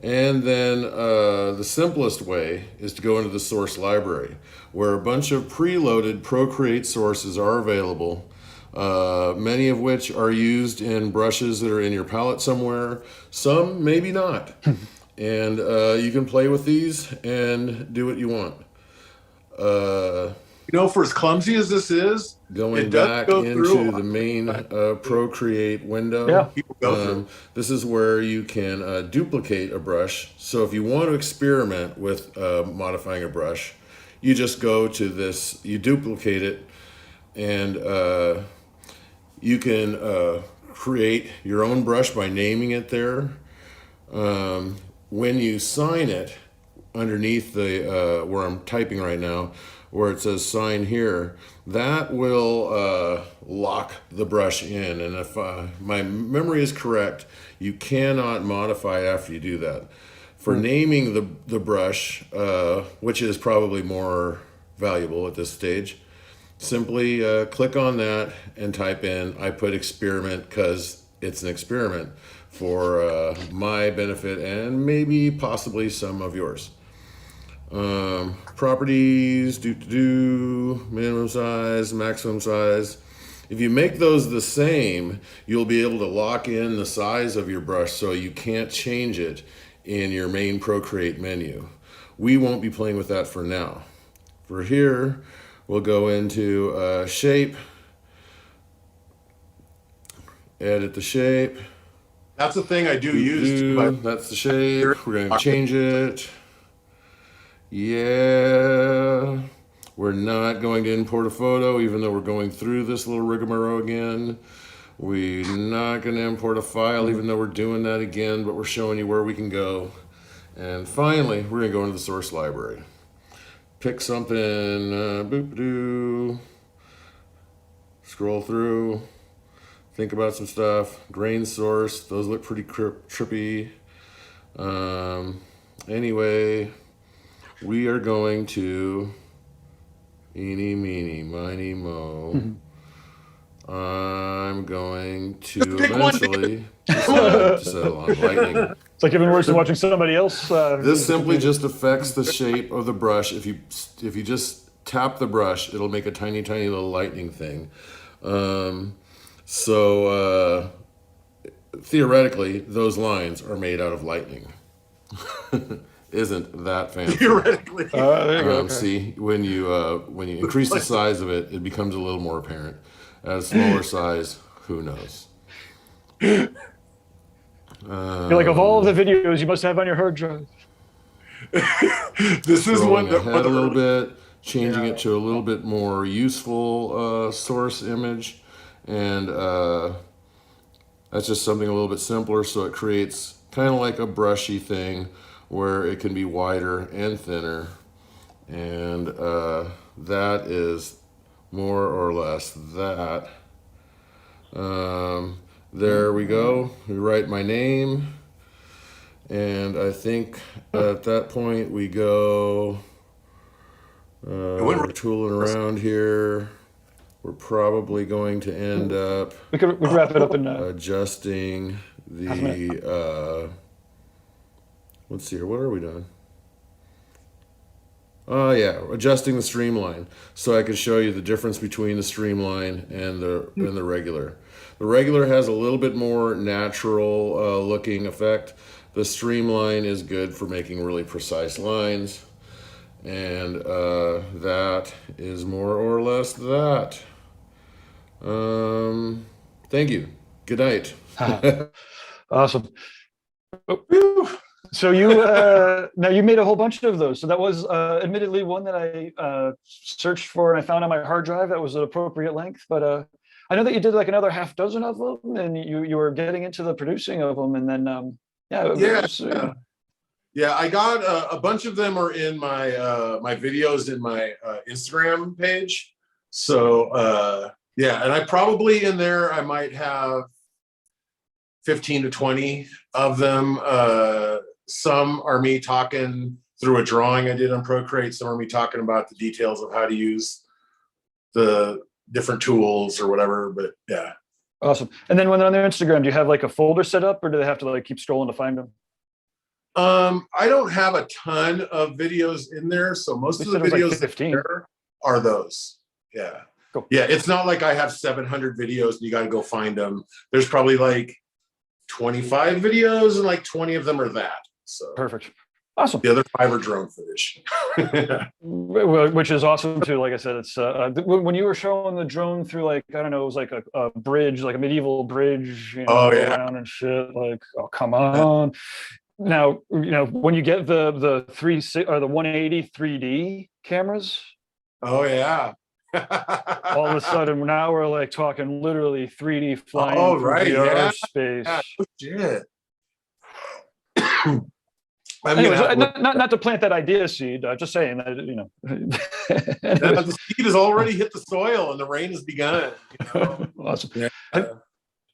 And then the simplest way is to go into the source library, where a bunch of preloaded Procreate sources are available, many of which are used in brushes that are in your palette somewhere, some maybe not. And you can play with these and do what you want. For as clumsy as this is, Going it does back go through into a the main Procreate window, Yeah. people go through. this is where you can duplicate a brush. So if you want to experiment with modifying a brush, you just go to this, you duplicate it, and you can create your own brush by naming it there. When you sign it, underneath the where I'm typing right now, where it says sign here, that will lock the brush in. And if my memory is correct, you cannot modify after you do that. For naming the brush, which is probably more valuable at this stage, simply click on that and type in, I put experiment because it's an experiment for my benefit and maybe possibly some of yours. Properties, minimum size, maximum size. If you make those the same, you'll be able to lock in the size of your brush so you can't change it in your main Procreate menu. We won't be playing with that for now. For here, we'll go into shape, edit the shape. That's the thing I do use. But That's the shape. We're going to change it. Yeah. We're not going to import a photo, even though we're going through this little rigmarole again. We're not going to import a file, even though we're doing that again, but we're showing you where we can go. And finally, we're going to go into the source library. Pick something, boop-a-doo. Scroll through. Think about some stuff. Grain source, those look pretty trippy. Anyway, we are going to eeny, meeny, miny, mo. I'm going to eventually decide to settle on lightning. It's like even worse than watching somebody else. This simply just affects the shape of the brush. If you just tap the brush, it'll make a tiny, tiny little lightning thing. So theoretically, those lines are made out of lightning. Isn't that fancy? theoretically, There you go. Okay. See, when you increase the size of it, it becomes a little more apparent. At a smaller size, who knows? You're like, of all the videos you must have on your hard drive. this is one Scrolling that ahead a little bit, changing it to a little bit more useful source image, and that's just something a little bit simpler. So it creates kind of like a brushy thing where it can be wider and thinner, and that is more or less that. There we go. We write my name, and I think at that point we go tooling around here. We're probably going to end up We could wrap it up in adjusting let's see here, what are we doing? Oh yeah, adjusting the streamline, so I could show you the difference between the streamline and the regular. The regular has a little bit more natural looking effect. The streamline is good for making really precise lines, and that is more or less that. Thank you. Good night. Awesome. So you now you made a whole bunch of those. So that was admittedly one that I searched for and I found on my hard drive that was an appropriate length. But I know that you did like another half dozen of them, and you were getting into the producing of them, and then yeah. I got a bunch of them are in my my videos in my Instagram page. So yeah, and I probably in there I might have 15 to 20 of them. Some are me talking through a drawing I did on Procreate. Some are me talking about the details of how to use the different tools or whatever. But yeah. Awesome. And then when they're on their Instagram, do you have like a folder set up, or do they have to like keep scrolling to find them? I don't have a ton of videos in there, so most of the videos like 15. there are those. Yeah. Cool. Yeah, it's not like I have 700 videos and you got to go find them. There's probably like 25 videos and like 20 of them are that. So Perfect. Awesome. The other 5 are drone footage. Which is awesome too. Like I said, it's when you were showing the drone through, like, I don't know, it was like a bridge, like a medieval bridge, you know, Oh, yeah. around and shit. Like, oh, come on. Now, you know, when you get the 180 3D cameras, Oh yeah. all of a sudden now we're like talking literally 3D flying Oh, through right, VR yeah. space. Oh, shit. Anyways, not to plant that idea seed. Just saying that, you know. the seed has already hit the soil and the rain has begun. You know? Awesome. Yeah.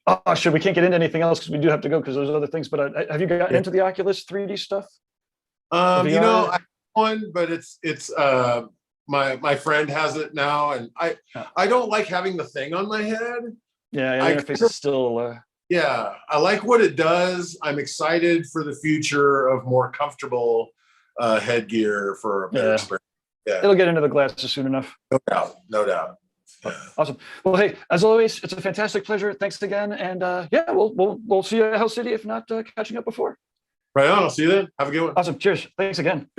Oh, sure. We can't get into anything else because we do have to go because there's other things. But have you gotten into the Oculus 3D stuff? You know, I have one, but it's my friend has it now, and I don't like having the thing on my head. Yeah, the interface is still. Yeah, I like what it does. I'm excited for the future of more comfortable headgear for a better experience. Yeah, it'll get into the glasses soon enough. No doubt, no doubt. Awesome. Well, hey, as always, it's a fantastic pleasure. Thanks again, and yeah, we'll see you at Hell City, if not catching up before. Right on. I'll see you then. Have a good one. Awesome. Cheers. Thanks again.